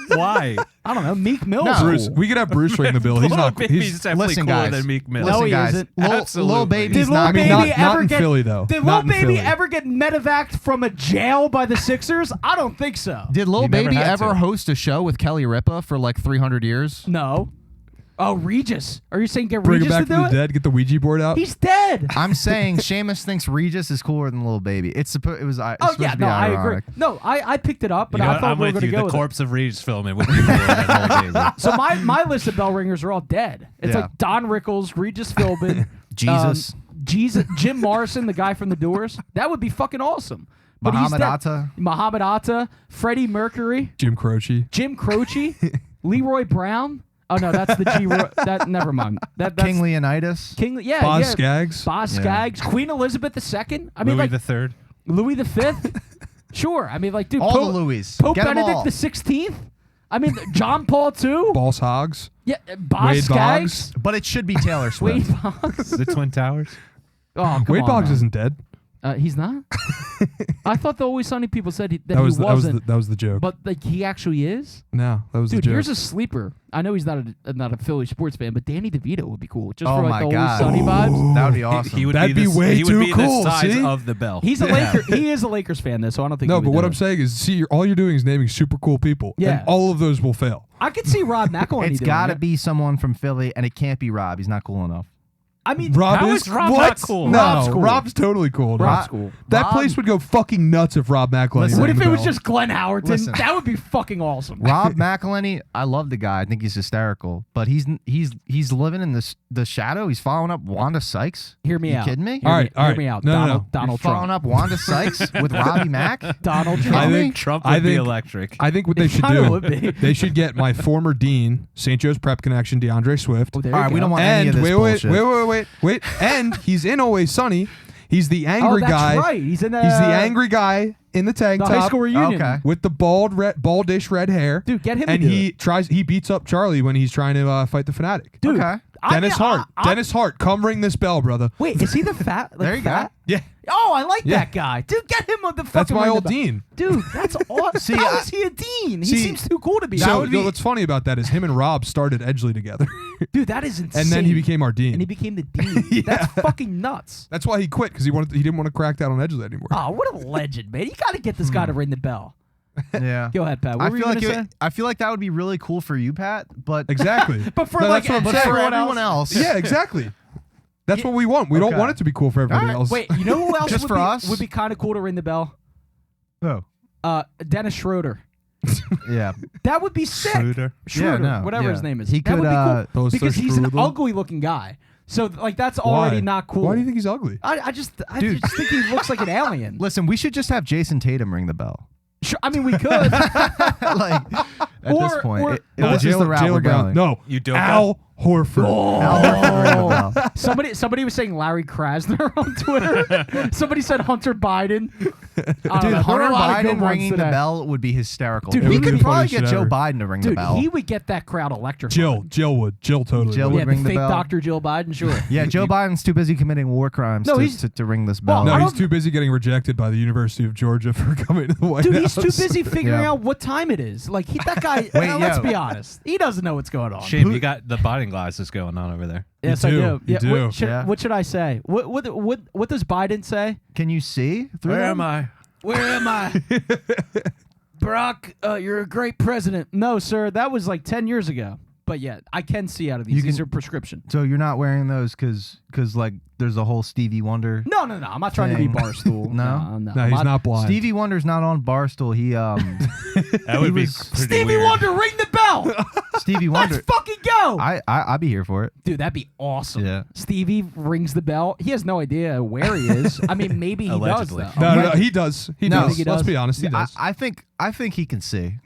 Why? I don't know. Meek Mill's No. cool. Bruce, we could have Bruce ring the bill. He's not. Baby's definitely listen, cooler guys. than Meek Mill. No, Listen, he guys. isn't. Lil Absolutely. Baby's Did Lil not. Baby not ever in get Philly though. Did Not Lil in Baby Philly. ever get medevaced from a jail by the Sixers? I don't think so. Did Lil He never Baby had ever to. host a show with Kelly Ripa for like 300 years? No. Oh, Regis. Are you saying get Bring him Regis back to from do the it? dead. Get the Ouija board out. He's dead. I'm saying Seamus thinks Regis is cooler than Lil Baby. It's supposed. It was. It's Oh supposed yeah, to be no, I agree. ironic. No, I picked it up, but You know I what? thought I'm we were with going to you. go The with it. corpse of Regis filming would be cooler than Lil Baby. So my list of bell ringers are all dead. It's Yeah. like Don Rickles, Regis Philbin, Jesus. Jesus, Jim Morrison, the guy from The Doors. That would be fucking awesome. But Muhammad he's dead. Atta. Muhammad Atta, Freddie Mercury, Jim Croce. Jim Croce, Leroy Brown. Oh no, that's the G. That never mind. That's King Leonidas. King. Yeah, Boz yeah. Skaggs. Boz Yeah. Skaggs, Queen Elizabeth II. I mean, Louis like the Third. Louis V. Sure. I mean, like, dude, All Pope, the Louis. Pope Get 'em all. Benedict XVI. I mean, John Paul II. Boss Hogs. Yeah, Boz Wade Skaggs. But it should be Taylor Wade Swift. Boggs. The Twin Towers. Oh, come Wade on, Boggs man. isn't dead. He's not. I thought the Always Sunny people said that That he was wasn't, that was the joke. but like he actually is. No, that was Dude, the joke. here's a sleeper. I know he's not a Philly sports fan, but Danny DeVito would be cool just Oh for like my the God. Always Sunny vibes. That would be awesome. He would That'd be, be way he would too be cool, the size see? of the bell. He's a Laker. He is a Lakers fan though, so I don't think. No, he but would what do I'm it. saying is, see, all you're doing is naming super cool people. Yeah. And all of those will fail. I could see Rob McElhenney. It's doing got to it. be someone from Philly, and it can't be Rob. He's not cool enough. I mean, Rob how is is Rob what? not cool? No, Rob's cool. Rob's totally cool. Rob's Rob- cool. That Rob- place would go fucking nuts if Rob McElhenney. Listen, What rang if the it was bell. just Glenn Howerton? Listen. That would be fucking awesome. Rob McElhenney, I love the guy. I think he's hysterical, but he's living in the shadow. He's following up Wanda Sykes. Hear me you out. kidding me? Hear All me- right, all hear right. me out. No, no, Donald, no. Donald Following Trump. up Wanda Sykes with Robbie Mack. Donald I Trump. think- Trump I would be think- electric. I think what they It should kinda do, would be. they should get my former dean, St. Joe's Prep Connection, DeAndre Swift. Oh, there All you right, we go. don't want any And of this bullshit. wait. And he's in Always Sunny. He's the Oh, angry that's guy. right. He's in the. He's the angry guy in the tank the top high school reunion. Okay. with the baldish red hair. Dude, get him and to do it. he beats up Charlie when he's trying to fight the fanatic. Dude, Okay. Dennis Hart. Dennis Hart, come ring this bell, brother. Wait, is he the fat? Like There you fat? go. Yeah. Oh, I like Yeah. that guy. Dude, get him on the fucking That's my ring the old bell. dean. Dude, that's awesome. See, How is he a dean? He see, seems too cool to be. So a dean. what's funny about that is him and Rob started Edgeley together. Dude, that is insane. And then he became our dean. And he became the dean. That's fucking nuts. That's why he quit, because he didn't want to crack down on Edgeley anymore. Oh, what a legend, man. You got to get this guy to ring the bell. Yeah. Go ahead, Pat. What I were you feel going like to say? I feel like that would be really cool for you, Pat. But Exactly. But for No, like that's what I'm for saying. everyone else. Yeah, exactly. That's what we want. We don't Okay. want it to be cool for everybody All right. else. Wait, you know who else Just would for be, us? would be kind of cool to ring the bell? Oh. Dennis Schroeder. Yeah. That would be sick. Schroeder. Schroeder, Yeah, no, whatever yeah. his name is. He that could, would be cool Those because he's an Strudel. ugly-looking guy. So like that's Why? already not cool. Why do you think he's ugly? I just Dude. think he looks like an alien. Listen, we should just have Jason Tatum ring the bell. Sure, I mean, we could. Like at this Or- point, or- this is the route we're going. No. You don't Al Horford. Al Horford ring the bell. Somebody was saying Larry Krasner on Twitter. Somebody said Hunter Biden. I don't Dude, know. There were a Hunter lot of good Biden ones ringing the today. bell would be hysterical. Dude, we he could would be probably funny get shit Joe ever. Biden to ring the Dude, bell. he would get that crowd electrified. Jill would. Jill totally Jill would. Yeah, would ring the the fake bell. Dr. Jill Biden, sure. Yeah, Joe Biden's too busy committing war crimes No, to, he's- to ring this bell. No, I he's don't- too busy getting rejected by the University of Georgia for coming to the White Dude, House. he's too busy figuring Yeah. out what time it is. Like, that guy, Wait, let's yo. be honest. He doesn't know what's going on. Shane, you got the Biden glasses going on over there. Yes, You I do. do. You do. What should I say? What does Biden say? Can you see through Where them? am I? Where am I? Barack, you're a great president. No, sir, that was like 10 years ago. But yeah, I can see out of these. You These can- are prescription. So you're not wearing those because like there's a whole Stevie Wonder. No. I'm not trying to be Thing. Barstool. No? No, he's not blind. Stevie Wonder's not on Barstool. He That would be was- pretty Stevie weird. Wonder, ring the bell. Stevie Let's Wonder. fucking go. I'd be here for it. Dude, that'd be awesome. Yeah. Stevie rings the bell. He has no idea where he is. I mean, maybe he Allegedly. does, though. No, he does. He No. does. Think he Let's does? be honest, he I, does. I think he can see.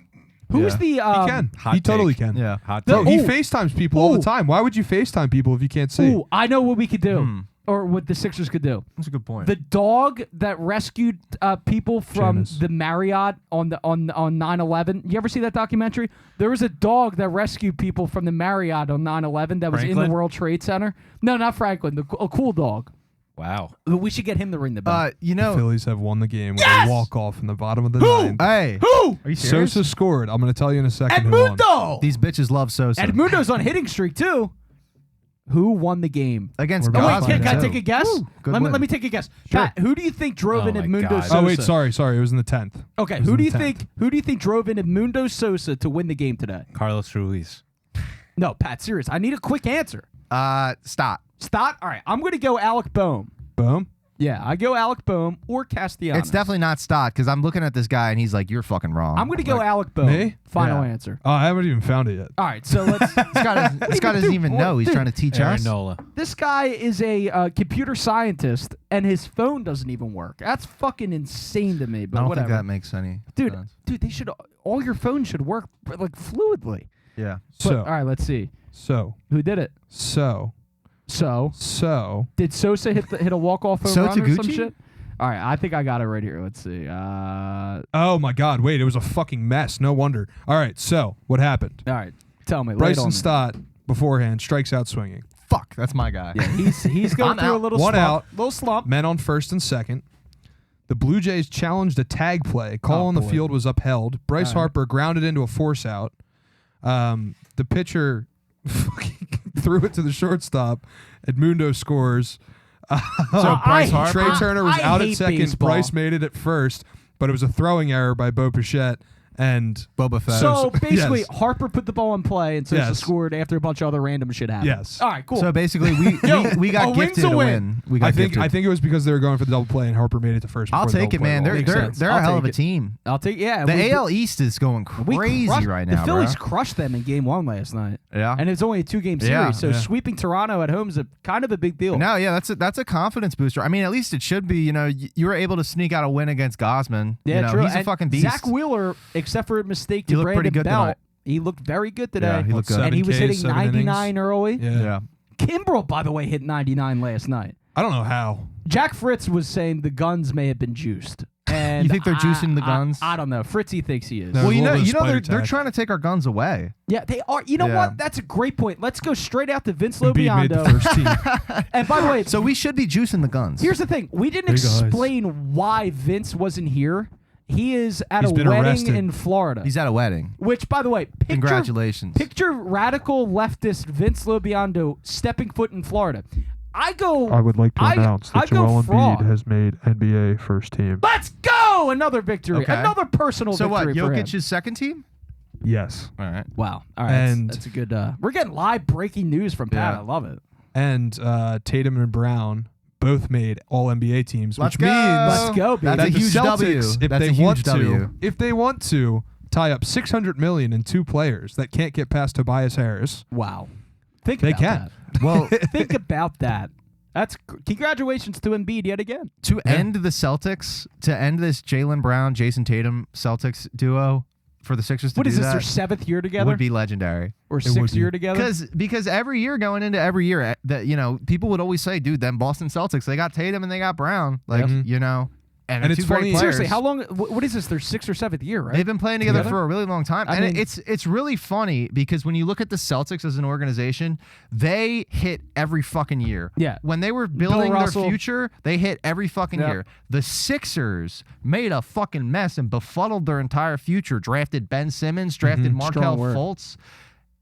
Who's Yeah. the... He can. hot He totally take. can. Yeah. Hot No, take. he Ooh. FaceTimes people all Ooh. the time. Why would you FaceTime people if you can't see? Ooh, I know what we could do. Hmm. Or what the Sixers could do. That's a good point. The dog that rescued people from Seamus. the Marriott on 9/11. You ever see that documentary? There was a dog that rescued people from the Marriott on 9/11 that was in the Franklin? World Trade Center. No, not Franklin. A cool dog. Wow. We should get him to ring the bell. you The know. Phillies have won the game with Yes! a walk-off in the bottom of the Who? ninth. Hey. Who? Are you serious? Sosa scored. I'm going to tell you in a second who won. Edmundo. These bitches love Sosa. Edmundo's on hitting streak too. Who won the game? Against We're Oh wait, about Gosman, can I too. take a guess? Woo, good Let win. me take a guess. Sure. Pat, who do you think drove Oh in my Edmundo God. Sosa? Oh wait, sorry. It was in the 10th. Okay, It was who in do you the 10th. think drove in Edmundo Sosa to win the game today? Carlos Ruiz. No, Pat, serious. I need a quick answer. Stop. Stott? All right, I'm going to go Alec Boehm. Boom. Yeah, I go Alec Boehm or Castellanos. It's definitely not Stott because I'm looking at this guy and he's like, "You're fucking wrong." I'm going to go Like, Alec Boehm. Me? Final Yeah. answer. Oh, I haven't even found it yet. All right, so let's. This guy doesn't even know. He's Dude, trying to teach Aaron us. Nola. This guy is a computer scientist, and his phone doesn't even work. That's fucking insane to me. But I don't whatever, think that makes any dude. sense. Dude, they should. All your phones should work like fluidly. Yeah. But, So, all right, let's see so, who did it. so, So did Sosa hit a walk off home So run or some Taguchi? shit? All right, I think I got it right here. Let's see. oh my God, wait, it was a fucking mess. No wonder. All right, so what happened? All right, tell me. lay it Bryson on me. Stott beforehand strikes out swinging. Fuck, that's my guy. Yeah, he's going I'm through a out. little One slump. out. Little slump. Men on first and second. The Blue Jays challenged a tag play. Call on the boy. field was upheld. Bryce All right. Harper grounded into a force out. The pitcher fucking threw it to the shortstop. Edmundo scores. So Bryce Harper. Trey Turner was I out at hate second. baseball. Bryce made it at first, but it was a throwing error by Bo Bichette. And Boba Fett. So basically, yes. Harper put the ball in play, and Sosa Yes. scored after a bunch of other random shit happened. Yes. All right, cool. So basically, we got a win's gifted a a win. win. We got I think gifted. it was because they were going for the double play, and Harper made it to first. I'll before the take it, double play man. rolled. They're Makes they're sense. a hell I'll of a take it. team. I'll take The AL East is going we crazy crushed- right now, The Phillies bro. crushed them in Game 1 last night, Yeah. and it's only a 2-game series. Yeah, So yeah. sweeping Toronto at home is a kind of a big deal. No, yeah, that's a confidence booster. I mean, at least it should be. You know, you were able to sneak out a win against Gosman. Yeah, you know, true. He's a And fucking beast. Zach Wheeler, except for a mistake He to looked pretty Brandon good Belt, tonight. he looked very good today. Yeah, he looked good. And he was 7 hitting Ks, 7 innings. 99 early. Yeah. Yeah. Kimbrel, by the way, hit 99 last night. I don't know how. Jack Fritz was saying the guns may have been juiced. And You think they're juicing the guns? I don't know. Fritzy thinks he is. No. Well, There's a little bit of they're spider tag. trying to take our guns away. Yeah, they are. You know Yeah. what? That's a great point. Let's go straight out to Vince Embiid made the Lobiando. first team. And by the way, So we should be juicing the guns. here's the thing. We didn't Hey, guys. explain why Vince wasn't here. He is at He's a been wedding arrested. in Florida. He's at a wedding. Which, by the way, Congratulations. Picture radical leftist Vince Lobiando stepping foot in Florida. I would like to announce that I go Joel fraud. Embiid has made NBA first team. Let's go! Another victory. Okay. Another personal So what? victory for him. Jokic's second team? Yes. All right. Wow. All right. And- That's a good. We're getting live breaking news from Pat. Yeah. I love it. And Tatum and Brown both made all NBA teams, Let's which go. means Let's go, baby. That's that a the huge Celtics, W. if That's they a huge want W. if they want to tie up $600 million in 2 players that can't get past Tobias Harris, Wow. Think they about can. that. Well, Think about that. That's congratulations to Embiid yet again. to end the Celtics, to end this Jaylen Brown, Jason Tatum Celtics duo for the Sixers to What do is this? that Their 7th year together, would be legendary. or would 6th be. year together? Because every year going into every year, that people would always say, dude, them Boston Celtics, they got Tatum and they got Brown, like Yep. and And it's it's two great funny- players. Seriously, how long? What is this? Their 6th or 7th year, right? They've been playing together Together? for a really long time. I And mean- it's really funny because when you look at the Celtics as an organization, they hit every fucking year. Yeah. When they were building their Russell. future, they hit every fucking Yep. year. The Sixers made a fucking mess and befuddled their entire future. Drafted Ben Simmons, drafted Markelle Strong word. Fultz.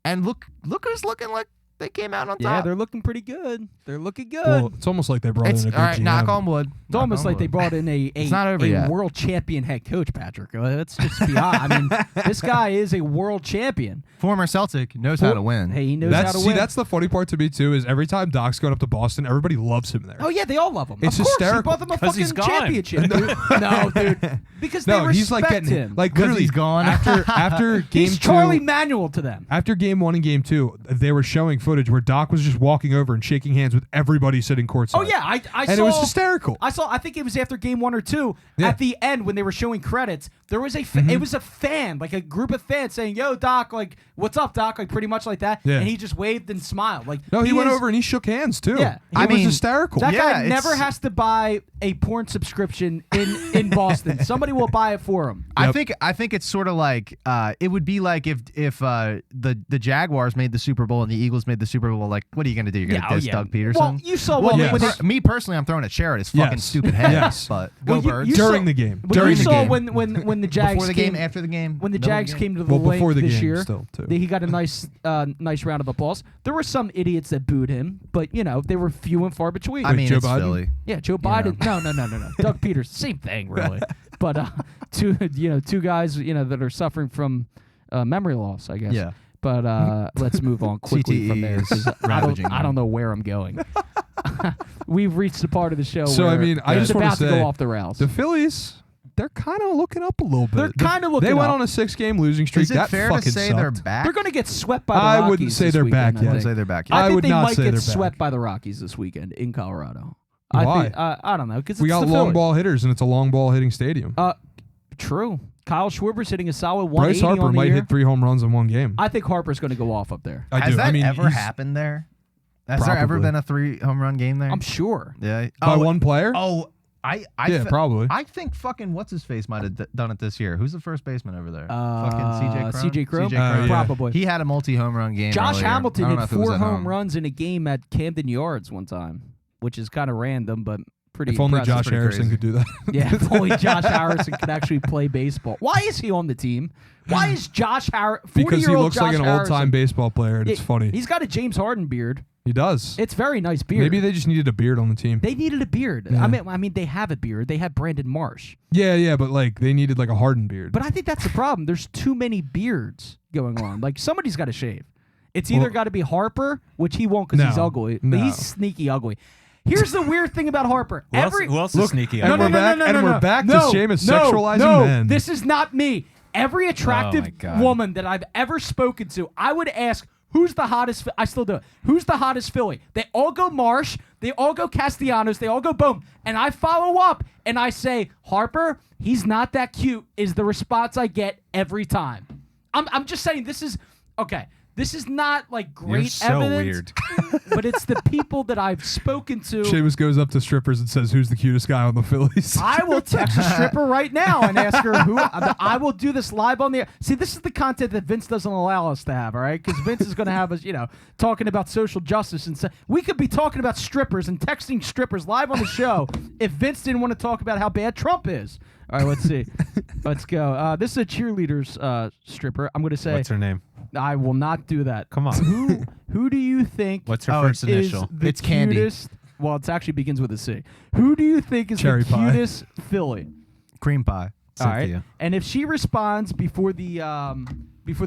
And look who's looking like they came out on Yeah, top. they're looking pretty good. They're looking good. well, it's almost like they brought It's in a all good right, GM. knock on wood. It's almost like they brought in a not over yet. world champion head coach, Patrick. Let's just be honest. I mean, this guy is a world champion. Former Celtic knows how to win. Hey, he knows how to win. That's the funny part to me too. Is every time Doc's going up to Boston, everybody loves him there. Oh yeah, they all love him. It's of course, hysterical. He brought them a 'Cause he's fucking gone. championship. Dude. No, dude, because they no, respect he's like getting him. like 'Cause literally he's gone. after game He's 2. Charlie Manuel to them. After game 1 and game 2, they were showing footage where Doc was just walking over and shaking hands with everybody sitting courtside. Oh yeah, I and saw. it was hysterical. I think it was after game 1 or 2. Yeah. At the end, when they were showing credits, there was it was a fan, like a group of fans saying, "Yo, Doc, like, what's up, Doc?" Like pretty much like that. Yeah. And he just waved and smiled. Like No, he went is- over and he shook hands too. Yeah. I I mean, mean, was hysterical. That Yeah, guy it's- never has to buy a porn subscription in Boston. Somebody will buy it for him. Yep. I think it's sort of like it would be like if the Jaguars made the Super Bowl and the Eagles made the Super Bowl. Like, what are you gonna do? You're gonna diss Doug Peterson? Well, you saw Well, when yes. they, me personally, I'm throwing a chair at his fucking Yes. stupid head. Yes. But Well, go Birds. you During saw- the game. when During you the saw game. when the Jags before the game, came, after the game, when the middle of Jags game? came to the Well, link before the this game year, still, too. he got a nice round of applause. There were some idiots that booed him, but they were few and far between. I mean, Joe it's Biden? Philly. yeah, Joe Biden. No. Doug Peters, same thing, really. But two guys that are suffering from memory loss, I guess. Yeah. But let's move on quickly from there. CTE is 'cause ravaging I them. don't know where I'm going. We've reached the part of the show So, where I mean, I it's just wanna about to say, go off the rails. The Phillies, they're kind of looking up a little bit. They're kinda looking They went up. on a 6-game losing streak. Is it that fair to fucking say sucked. they're back? They're going to get swept by the I Rockies. wouldn't say this they're weekend, back I yet. think. say they're back. I I think would they not might say get they're swept back. by the Rockies this weekend in Colorado. Why? I don't know because We got long ball hitters, and it's a long ball hitting stadium. True. Kyle Schwarber's hitting a solid 180 Bryce Harper on the might year. hit 3 home runs in one game. I think Harper's going to go off up there. I Has do. that I mean, ever he's- happened there? Has there ever Probably. been a 3 home run game there? I'm sure. Yeah. By one player? Oh, I Yeah, probably. I think fucking what's his face might have done it this year. Who's the first baseman over there? fucking CJ Cron? Yeah. Probably. He had a multi-home run game. Josh earlier. Hamilton I don't know hit if it was 4 at home runs in a game at Camden Yards one time, which is kind of random, but pretty If only impressive. Josh pretty Harrison crazy. could do that. Yeah, if only Josh Harrison could actually play baseball. Why is he on the team? Why is Josh Harrison? Because he looks like an old-time baseball player, and it's funny. He's got a James Harden beard. He does. It's very nice beard. Maybe they just needed a beard on the team. They needed a beard. Yeah. I mean, they have a beard. They have Brandon Marsh. Yeah, but like they needed like a Harden beard. But I think that's the problem. There's too many beards going on. Like somebody's got to shave. It's either Well- got to be Harper, which he won't because he's No, ugly. no. He's sneaky ugly. Here's the weird thing about Harper. Who else is sneaky? and we're back- and we're back to Seamus sexualizing men. This is not me. Every attractive my God. woman that I've ever spoken to, I would ask, who's the hottest? I still do it. Who's the hottest Philly? They all go Marsh. They all go Castellanos. They all go Boom. And I follow up and I say, Harper, he's not that cute, is the response I get every time. I'm just saying this is okay. This is not like great You're so evidence. weird. But but it's the people that I've spoken to. Seamus goes up to strippers and says, "Who's the cutest guy on the Phillies?" I will text a stripper right now and ask her who. I will do this live on the air. See, this is the content that Vince doesn't allow us to have, all right? Because Vince is going to have us, talking about social justice. And we could be talking about strippers and texting strippers live on the show if Vince didn't want to talk about how bad Trump is. All right, let's see. Let's go. This is a cheerleader's stripper. I'm going to say. What's her name? I will not do that. Come on. Who do you think What's her first initial? It's Candy. Cutest? Well, it actually begins with a C. Who do you think is Cherry the pie. cutest Philly? Cream pie. All right. Cynthia. And if she responds before the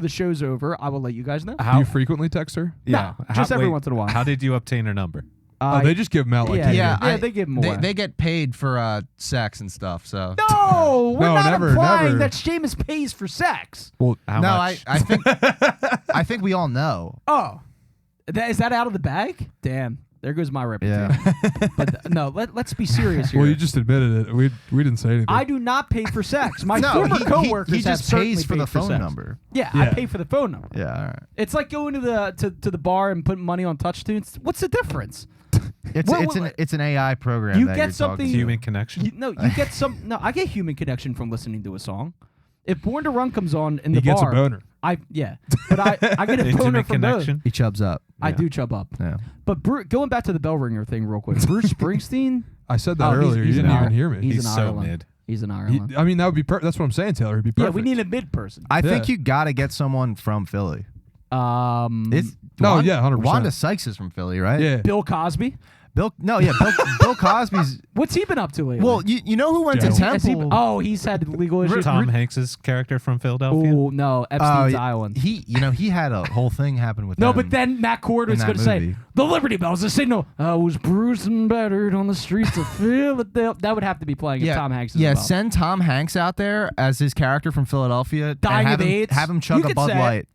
show's over, I will let you guys know. Do you frequently text her? No, just every once in a while. How did you obtain her number? Oh, they just give them out like yeah, candy. they give more. They get paid for sex and stuff. So No, we're No, not never, implying never. that Seamus pays for sex. Well, How no, much? I think I think we all know. Oh, is that out of the bag? Damn, there goes my reputation. Yeah. But no, let's be serious here. well, you just admitted it. We didn't say anything. I do not pay for sex. My No, former he coworkers just have certainly pays for paid the phone sex. number. Yeah, I Yeah. pay for the phone number. Yeah, all right. It's like going to the bar and putting money on touch tunes. What's the difference? It's an AI program. You that get you're something- talking to. Human connection. You get some. No, I get human connection from listening to a song. If Born to Run comes on in he the gets bar, a boner. but I get a boner Intimate from those. connection. He chubs up. I do chub up. Yeah. But going back to the bell ringer thing real quick, Bruce Springsteen. I said that Oh, earlier. You he's didn't an even R- hear me. He's He's in so Ireland. mid. He's in Ireland. I mean, that would be. That's what I'm saying, Taylor. He'd be Yeah, perfect. we need a mid person. I think Yeah. you got to get someone from Philly. Mm. No, yeah, 100%. Wanda Sykes is from Philly, right? Yeah. Bill Cosby. Bill Cosby's. What's he been up to lately? Well, you know who went to Joe. Has he- Temple? he's had legal issues. Tom Hanks's character from Philadelphia. Oh no, Epstein's Island. He had a whole thing happen with No, him. but then Matt Cord was in going that to say, movie. the Liberty Bell's a signal. I was bruised and battered on the streets of Philadelphia. That would have to be playing if Tom Hanks is yeah, involved. send Tom Hanks out there as his character from Philadelphia. Dying and have of him, AIDS? Have him You chug a could Bud say it. Light.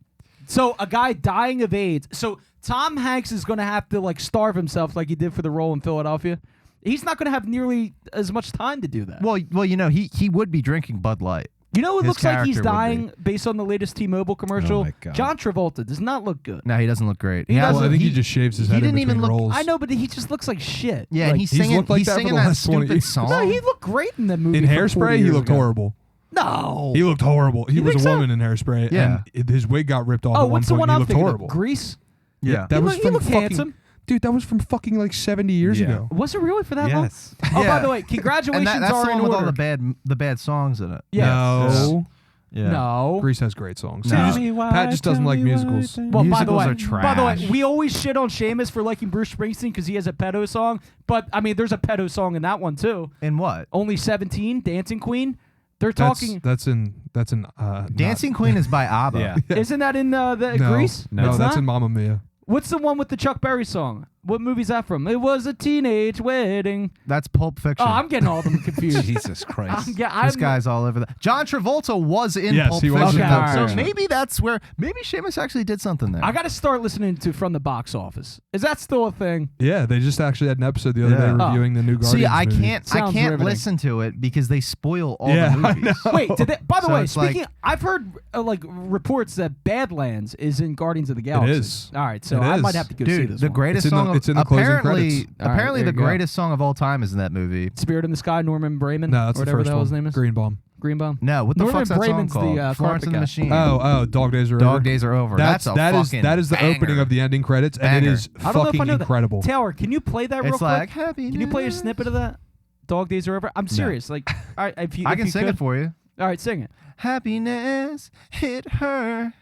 So a guy dying of AIDS. So Tom Hanks is going to have to starve himself like he did for the role in Philadelphia. He's not going to have nearly as much time to do that. Well, he would be drinking Bud Light. You know, it his looks like he's character would dying based on the latest T-Mobile commercial. Oh my God. John Travolta does not look good. No, he doesn't look great. He He doesn't- Well, I think he just shaves his he head in didn't even between look- roles. I know, but he just looks like shit. Yeah, Like, and he's he's singing. looked like He's that for singing the that last 20 stupid years. song. no, he looked great in that movie. in from 40 Hairspray, he years looked ago. horrible. No. He looked horrible. He You was think a so? woman in Hairspray, Yeah. and his wig got ripped off Oh, at one what's the point. one He I'm looked thinking horrible. of? Grease? Yeah. That He was look- he from looked fucking handsome. dude. That was from fucking like 70 years Yeah. ago. Was it really for that long? Yes. Oh, Yeah. by the way, congratulations And that's are the in one with all order. the bad songs in it. Yes. No, Yeah. No. Grease has great songs. No. He just- Pat just doesn't like musicals. Well, by the Musicals way, are by the way, trash. we always shit on Seamus for liking Bruce Springsteen because he has a pedo song. But I mean, there's a pedo song in that one too. In what? Only 17, Dancing Queen. They're That's talking. that's in Dancing Queen is by ABBA. Yeah. Isn't that in the No, Grease? No, It's that's not? in Mamma Mia. What's the one with the Chuck Berry song? What movie's that from? It was a teenage wedding. That's Pulp Fiction. Oh, I'm getting all of them confused. Jesus Christ. This guy's all over that. John Travolta was in Yes, Pulp he was Fiction. in though, Pulp so Fiction. maybe that's where Seamus actually did something there. I got to start listening to From the Box Office. Is that still a thing? Yeah, they just actually had an episode the other Yeah. day reviewing the new Guardians See, I movie. can't Sounds riveting. listen to it because they spoil all Yeah, the I movies. Wait, did they, by the So way, it's like- speaking, I've heard reports that Badlands is in Guardians of the Galaxy. is. All right, so It I is. might have to go see Dude, this the one. greatest It's in the- song. it's in the closing credits. All right, Apparently, there the you go. greatest song of all time is in that movie. Spirit in the Sky, Norman Brayman. No, that's or the whatever first the hell one. his name is. Greenbaum. Greenbaum. No, what the Norman fuck's that song Brayman's the, called? carpet Florence and the guy. Machine. Oh, Dog Days Are Over. Dog Days Are Over. That's a that is fucking that is the banger. opening of the ending credits, and Banger. it is I don't know if I fucking know that. incredible. Taylor, can you play that real It's quick? like happiness. Can you play a snippet of that? Dog Days Are Over. I'm serious. Like, all right, if you, I if can you sing could. it for you. All right, sing it. Happiness hit her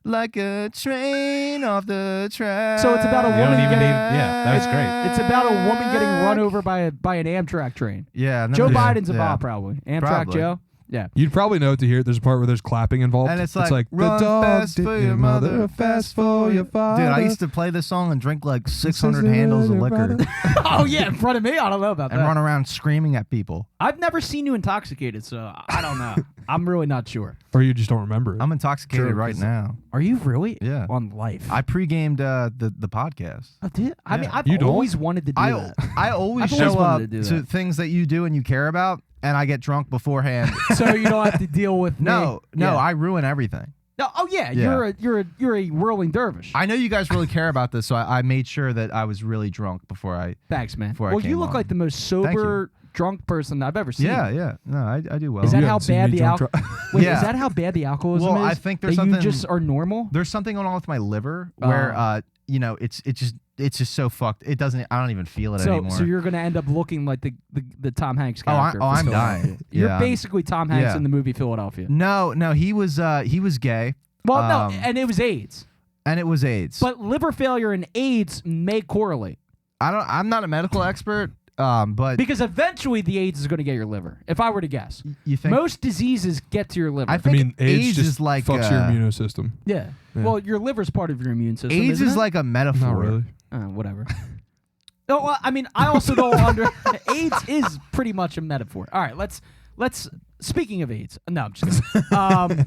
like a train off the track. So it's about a You woman don't even getting. need. Yeah, that was great. It's about a woman getting run over by an Amtrak train. Yeah. and then Joe there's- Biden's a yeah. Bob, probably. Amtrak Probably. Joe. Yeah. You'd probably know it to hear it. There's a part where there's clapping involved. And it's like, the run dog fast did for your mother, fast for your father. Dude, I used to play this song and drink like 600 handles of liquor Oh yeah, in front of me. I don't know about and that. run around screaming at people. I've never seen you intoxicated, so I don't know. I'm really not sure. Or you just don't remember it. I'm intoxicated Sure, right 'cause- now. Are you really? Yeah. On life. I pre-gamed the podcast. Oh, did I mean, Yeah. I've You don't? always wanted to do that. I always I've always show wanted up to do to that. things that you do and you care about, and I get drunk beforehand. So you don't have to deal with No, me. no, Yeah. I ruin everything. Oh yeah, Yeah. you're a whirling dervish. I know you guys really care about this, so I made sure that I was really drunk before I. Thanks, man. Before I Well, you came look on. like the most sober drunk person I've ever seen. Yeah. No, I do well. Is that You how haven't seen bad me the drunk alcohol? Wait, Yeah. is that how bad the alcoholism Well, is? I think there's that something. you just are normal. There's something going on with my liver where it's just so fucked. It doesn't. I don't even feel it anymore. So you're gonna end up looking like the Tom Hanks Oh, character. I'm for dying. Philadelphia. You're Yeah. basically Tom Hanks Yeah. in the movie Philadelphia. No, he was gay. Well, no, and it was AIDS. And it was AIDS. But liver failure and AIDS may correlate I'm not a medical expert. But because eventually the AIDS is going to get your liver. If I were to guess, you think most diseases get to your liver. I I think mean, AIDS AIDS just is like fucks your immune system. yeah. Well, your liver's part of your immune system. AIDS isn't is it? like a metaphor. Not really. Whatever. No, well, I mean, I also don't AIDS is pretty much a metaphor. All right, let's. Speaking of AIDS, no, I'm just kidding.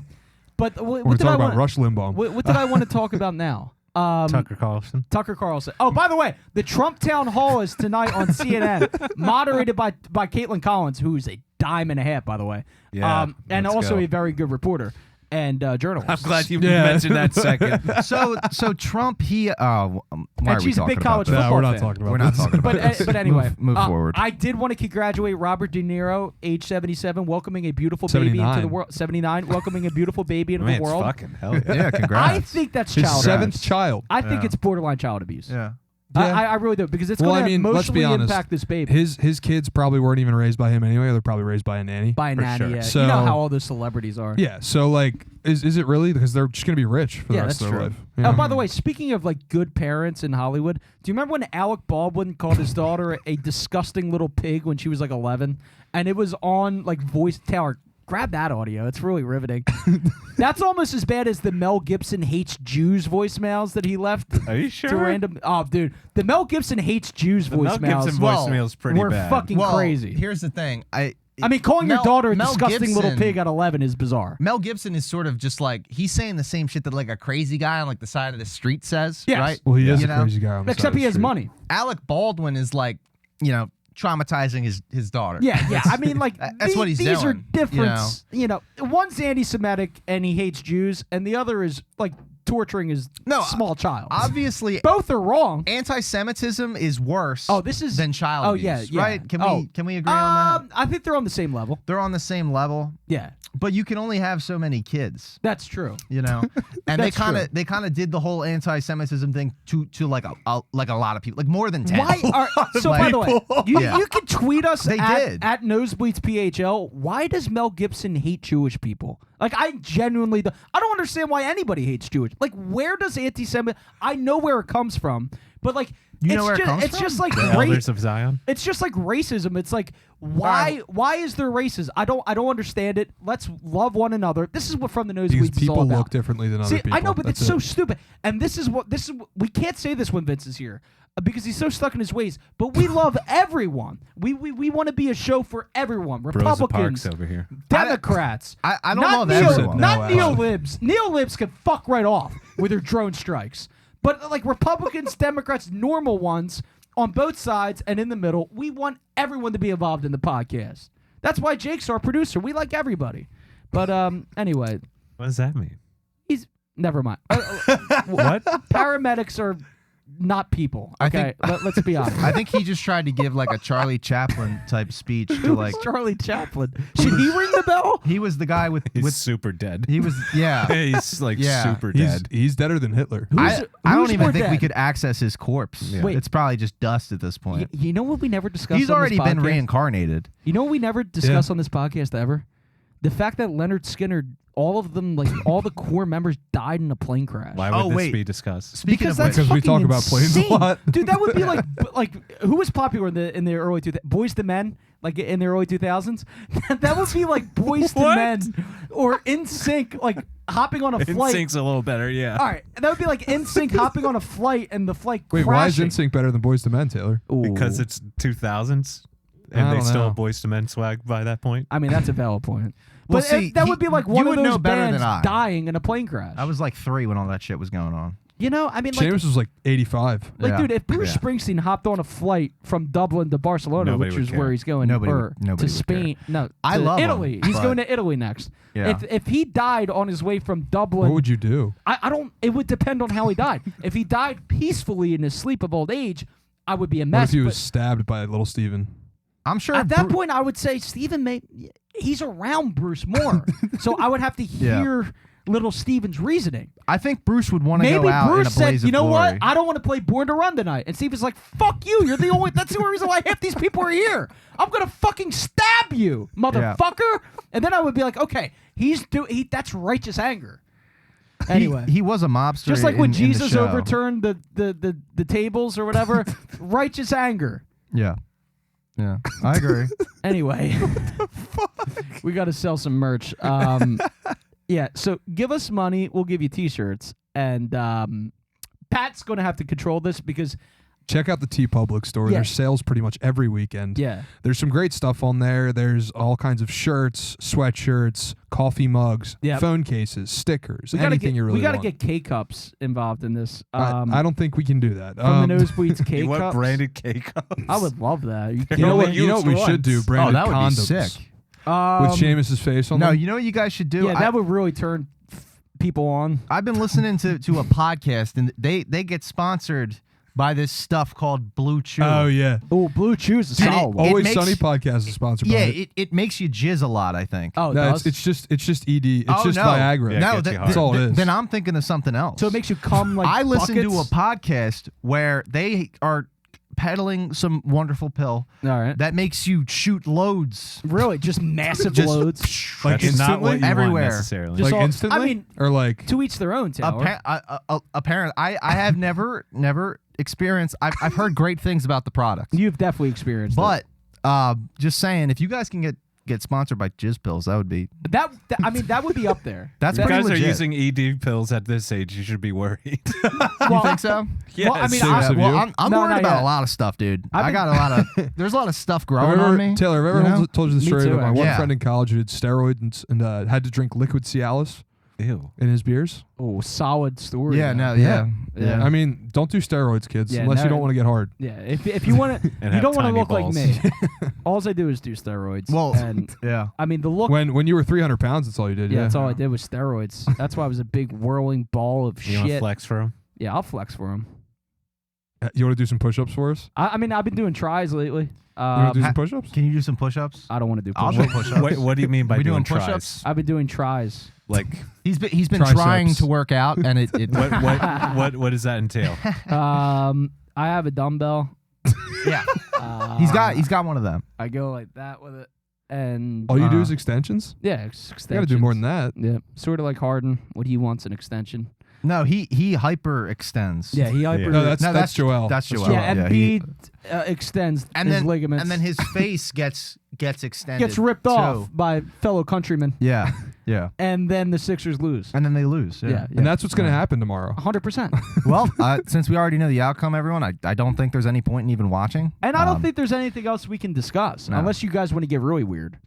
But We're what did I talking about want? Rush Limbaugh. What did I want to talk about now? Tucker Carlson. Tucker Carlson. Oh, by the way, the Trump town hall is tonight on CNN, moderated by Caitlin Collins, who's a dime and a half, by the way. Yeah, and let's also go. a very good reporter and journalist. I'm glad you Yeah. mentioned that second. So Trump, he. Why And are we she's a talking big about college this? football Nah, we're not fan. talking about We're not this. talking about this. But anyway, move forward. I did want to congratulate Robert De Niro, age 77, welcoming a beautiful baby into the 79. world. 79, welcoming a beautiful baby into Man, the it's world. fucking hell yeah. Yeah, congrats. I think that's His child seventh abuse. child. I think it's borderline child abuse. Yeah. I really do because it's Well, going to I mean, let's be emotionally honest. impact this baby. His kids probably weren't even raised by him anyway. They're probably raised by a nanny. By a for nanny, sure. yeah. So- You know how all those celebrities are. Yeah. So like, is it really because they're just gonna be rich for the Yeah, rest that's of their true. life? Yeah. Oh, by the way, speaking of like good parents in Hollywood, do you remember when Alec Baldwin called his daughter a disgusting little pig when she was like 11, and it was on like Voice Tower? Grab that audio; it's really riveting. That's almost as bad as the Mel Gibson hates Jews voicemails that he left Are you to sure? random. Oh, dude, the Mel Gibson hates Jews The Mel voicemails Gibson voicemail's pretty were bad. fucking crazy. Here's the thing. I mean, calling your Mel- daughter a Mel disgusting little Gibson- pig at 11 is bizarre. Mel Gibson is sort of just like he's saying the same shit that like a crazy guy on like the side of the street says, Yes. right? Well, he is You a know? crazy guy. On the Except side he of has the street. money. Alec Baldwin is like, traumatizing his daughter. Yeah. I mean, like That's what he's these are doing, different. You know, one's anti-Semitic and he hates Jews, and the other is like torturing his small child. Obviously, Both are wrong. anti-Semitism is worse. This is than child Oh abuse, yeah. right? Can we agree on that? I think they're on the same level. They're on the same level, Yeah, but you can only have so many kids. that's true. You know, and That's true. they kind of did the whole anti-Semitism thing to like a lot of people, like more than 10. Why are so? By the way, Yeah. you can tweet us They at, did. at Nosebleeds PHL. Why does Mel Gibson hate Jewish people? Like, I genuinely I don't understand why anybody hates Jewish. Like, where does anti-Semitic? I know where it comes from, but like, You know it's where it just, comes it's from? just like The Elders of Zion. It's just like racism. It's like why is there racism? I don't understand it. Let's love one another. This is what From the Nosebleeds Because is all people about. look differently than other See, people. I know, but That's it's so it. stupid. And this is we can't say this when Vince is here because he's so stuck in his ways. But we love everyone. We want to be a show for everyone. Rosa Republicans, Parks over here. Democrats. I don't not love everyone. Not No, neo-libs. Neo-libs can fuck right off with their drone strikes. But like Republicans, Democrats, normal ones on both sides and in the middle, we want everyone to be involved in the podcast. That's why Jake's our producer. We like everybody. But anyway, What does that mean? he's never mind. What? Paramedics are not people. I Okay, let's be honest. I think he just tried to give like a Charlie Chaplin type speech to like. Charlie Chaplin. Should he ring the bell? He was the guy with He's super dead. he was yeah. He's like Yeah. super He's dead. he's deader than Hitler. I who's don't even more think we dead? could access his corpse. Yeah. Wait. It's probably just dust at this point. You know what we never discussed? He's on already this been podcast? reincarnated. You know what we never discussed on this podcast ever? The fact that Leonard Skinner, all of them, like all the core members, died in a plane crash. Why would Oh, this wait. be discussed? Speaking Because of that's which, Because we fucking talk about planes a insane. lot. Dude. That would be like who was popular in the early 2000s? Boys to Men, like in the early 2000s. That would be like Boys to What? Men or NSYNC, like hopping on a flight. NSYNC's a little better, yeah. All right, that would be like NSYNC hopping on a flight and the flight Wait, why is crashing. NSYNC better than Boys to Men, Taylor? Because Ooh. it's 2000s, I and they don't still know. have Boys to Men swag by that point. I mean, that's a valid point. Well, But see, that would be like you one of would those know better bands than I. dying in a plane crash. I was like 3 when all that shit was going on. You know, I mean, Seamus was like 85. like, Yeah. dude, if Bruce Yeah. Springsteen hopped on a flight from Dublin to Barcelona, Nobody which would is care. where he's going, Nobody or would to care. Spain, no, I to love him, Italy. He's but- going to Italy next. Yeah. If he died on his way from Dublin, What would you do? I don't. It would depend on how he died. If he died peacefully in his sleep of old age, I would be a What mess. if he was but stabbed by little Steven? I'm sure at that point, I would say Stephen he's around Bruce more, so I would have to hear little Steven's reasoning. I think Bruce would want to Maybe go out in Bruce a said, blaze "You of know glory. what? I don't want to play Born to Run tonight." And Steven's like, "Fuck you! You're the only. That's the only reason why half these people are here. I'm gonna fucking stab you, motherfucker." And then I would be like, "Okay, that's righteous anger." Anyway, He was a mobster. just like when in the Jesus show. overturned the tables or whatever, righteous anger. Yeah. Yeah. I agree. Anyway, we got to sell some merch. Yeah, so give us money, we'll give you T-shirts, and Pat's going to have to control this because Check out the T Public store. Yeah. There's sales pretty much every weekend. yeah, There's some great stuff on there. There's all kinds of shirts, sweatshirts, coffee mugs, Yep. phone cases, stickers, we got to anything get you really we got to want. get K cups involved in this. I don't think we can do that. from the Nosebleeds K You want cups. branded K cups? I would love that. Are you You kidding know me? what? You know what we should do? Branded that would condoms be sick. with Seamus's face on No, them. you know what you guys should do? Yeah, that would really turn people on. I've been listening to a podcast, and they get sponsored by this stuff called Blue Chew. Oh yeah. Oh, Blue Chew's a And it- solid one. Always makes- Sunny podcast is sponsored Yeah, by it. it makes you jizz a lot, I think. Oh, it No, does? it's just ED. It's Oh, just no. Viagra. Yeah, no, it gets you hard. That's all it is. Then I'm thinking of something else. so it makes you come like I listened to a buckets? podcast where they are peddling some wonderful pill All right. that makes you shoot loads. Really, just massive Just- loads. Like That's not what instantly? you Everywhere. want necessarily. Just Like all- instantly? I mean, or like to each their own, Taylor. Apparently, I have never experienced. I've heard great things about the product, You've definitely experienced it. but just saying, if you guys can get sponsored by Jizz Pills, that would be I mean, that would be up there. that's if you pretty guys legit. are using ED pills at this age, you should be worried. You think so? Well, I mean, Serious I, of Well, you? I'm No, worried not about yet. a lot of stuff, dude. I've I been- got a lot of. There's a lot of stuff growing on me. Taylor, have I you ever know? told you the Me story too, about my one actually. friend in college who did steroids and had to drink liquid Cialis Ew. in his beers? oh, solid story. Yeah, man. no, Yeah. Yeah. I mean, don't do steroids, kids, Yeah, unless no. you don't want to get hard. Yeah, if you want to, And you have don't want to tiny look balls. like me. All I do is do steroids. Well, and yeah. I mean the look. When you were 300 pounds, that's all you did. yeah, Yeah, that's all I did was steroids. That's why I was a big whirling ball of You want to shit. flex for him? Yeah, I'll flex for him. You want to do some push-ups for us? I mean, I've been doing tries lately. You want to do ha- some push-ups? Can you do some push-ups? I don't want to do I'll push-ups. do push-ups. What do you mean by We doing doing push-ups? tries? I've been doing tries. Like He's been Triceps. trying to work out, and it what does that entail? I have a dumbbell. yeah. Uh, He's got one of them. I go like that with it, and All you do Uh, is extensions? yeah, You got to do more than that. Yeah, sort of like Harden. What he wants an extension. No, he hyper extends. Yeah, he hyper. No, that's No, that's Joel. that's Joel. yeah, Yeah, Embiid extends and his then ligaments. and then his face gets extended. gets ripped too. off by fellow countrymen, Yeah, yeah. and then the Sixers lose. And then they lose. Yeah, And that's what's going to happen tomorrow. 100%. Well, since we already know the outcome, everyone, I don't think there's any point in even watching. And I don't think there's anything else we can discuss No. unless you guys want to get really weird.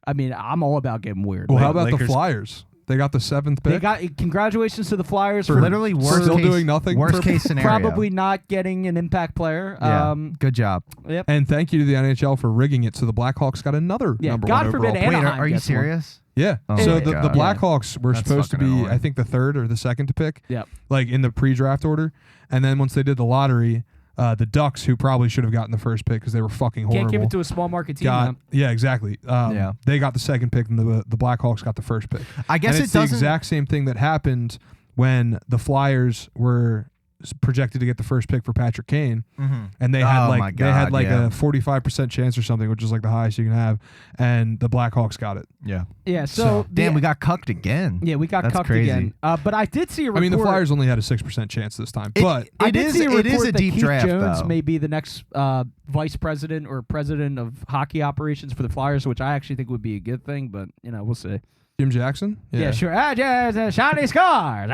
I mean, I'm all about getting weird. Well, how about the Lakers- Flyers? They got the 7th They pick. got congratulations to the Flyers For for Literally worst still case, doing nothing? Worst For case scenario. probably not getting an impact player. Yeah. Good job. Yep. And thank you to the NHL for rigging it so the Blackhawks got another Yeah, number God one forbid overall pick. Wait, Anaheim are you gets one. serious? Yeah. Oh so my the God. Blackhawks were That's supposed to be, fucking annoying. I think, the 3rd or the 2nd to pick. Yep. Like in the pre-draft order. And then once they did the lottery, the Ducks, who probably should have gotten the 1st pick because they were fucking horrible. Can't give it to a small market team. got, man. yeah, exactly. Yeah. They got the 2nd pick, and the Blackhawks got the 1st pick. I guess and it it's the doesn't. exact same thing that happened when the Flyers were projected to get the 1st pick for Patrick Kane, Mhm. and they had Oh my like they had God, like yeah. a 45% chance or something, which is like the highest you can have, and the Blackhawks got it. Yeah. Yeah. So Damn, we got cucked again. yeah, we got That's cucked crazy. again. But I did see a report. I mean, the Flyers only had a 6% chance this time, It- but I it did is see a it is report a that deep Keith draft Jones though. may be the next vice president or president of hockey operations for the Flyers, which I actually think would be a good thing. But we'll see. Jim Jackson, Yeah, sure. Just shiny scars.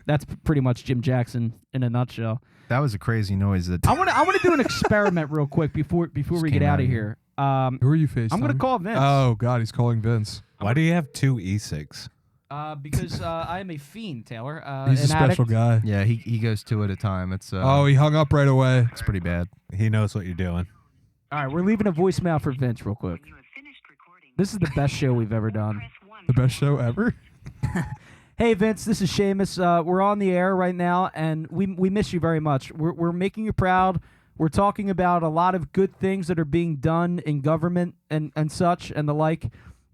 That's pretty much Jim Jackson in a nutshell. That was a crazy noise. That I want to do an experiment real quick before we get came out out of of here. Who are you facing? I'm gonna call Vince. Oh God, he's calling Vince. Why do you have two e-cigs? Because I am a fiend, Taylor. He's a an special addict. guy. Yeah, he goes 2 at a time. It's Oh, he hung up right away. it's pretty bad. He knows what you're doing. All right, we're leaving a voicemail for Vince real quick. This is the best show we've ever done. The best show ever. Hey, Vince, this is Seamus. We're on the air right now, and we miss you very much. We're making you proud. We're talking about a lot of good things that are being done in government and such and the like.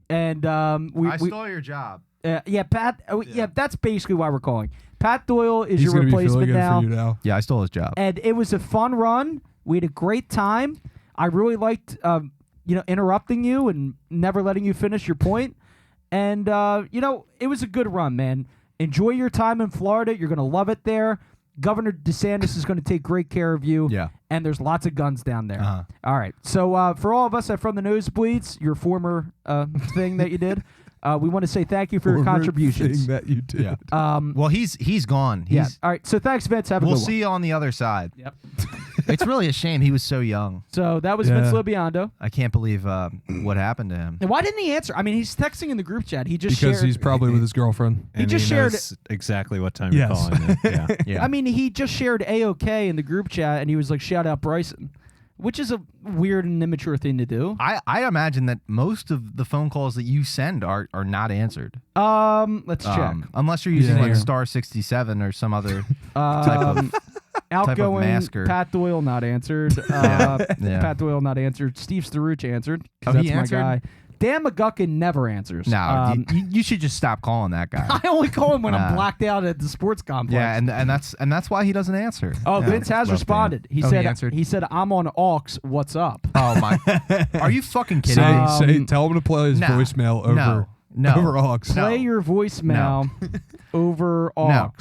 And I stole your job. yeah, Pat. Yeah, that's basically why we're calling. Pat Doyle is He's your gonna be replacement filling in now. for you now. Yeah, I stole his job. And it was a fun run. We had a great time. I really liked, interrupting you and never letting you finish your point. And, it was a good run, man. Enjoy your time in Florida. You're going to love it there. Governor DeSantis is going to take great care of you. Yeah. And there's lots of guns down there. Uh-huh. All right. So for all of us from the Nosebleeds, your former thing that you did, we want to say thank you for your Former contributions. thing that you did. Yeah. Well, he's gone. Yeah. He's, All right. So thanks, Vince. Have a we'll good one. see you on the other side. Yep. It's really a shame. He was so young. So that was Yeah. Vince Lobiondo. I can't believe what happened to him. And why didn't he answer? I mean, he's texting in the group chat. He just Because shared. he's probably with his girlfriend. And just shared knows exactly what time Yes. you're calling it. Yeah. Yeah. I mean, he just shared A-OK in the group chat, and he was like, shout out Bryson, which is a weird and immature thing to do. I imagine that most of the phone calls that you send are not answered. Let's check. Unless you're using Yeah. like star 67 or some other Outgoing masker. Pat Doyle not answered. Yeah. Pat Doyle not answered. Steve Staruch answered. 'Cause Oh, that's he my answered? guy. Dan McGuckin never answers. No, you should just stop calling that guy. I only call him when I'm Nah. blacked out at the sports complex. Yeah, and that's why he doesn't answer. Oh, Yeah. Vince has Well, responded. He Oh, said he answered? he said I'm on aux. What's up? Oh my! Are you fucking kidding Say, me? tell him to play his No. voicemail over No. over aux. Play your voicemail over aux.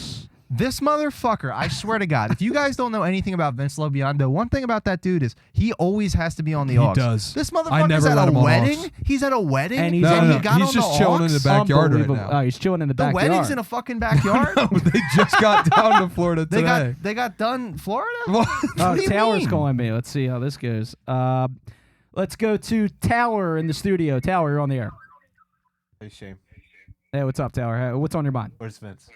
This motherfucker, I swear to God, if you guys don't know anything about Vince Lobiondo, one thing about that dude is he always has to be on the He aux. does. This I motherfucker's never at let a him on wedding. aux. He's at a wedding. And he's No, and no, he no. got He's on just the chilling in aux? the backyard right Unbelievable. now. Oh, he's chilling in the The backyard. wedding's in a fucking backyard. They just got down to Florida They today. got done Florida. What? What do you Taylor's mean? calling me. Let's see how this goes. Let's go to Taylor in the studio. Taylor, you're on the air. Hey, Shane. Hey, what's up, Taylor? Hey, what's on your mind? Where's Vince?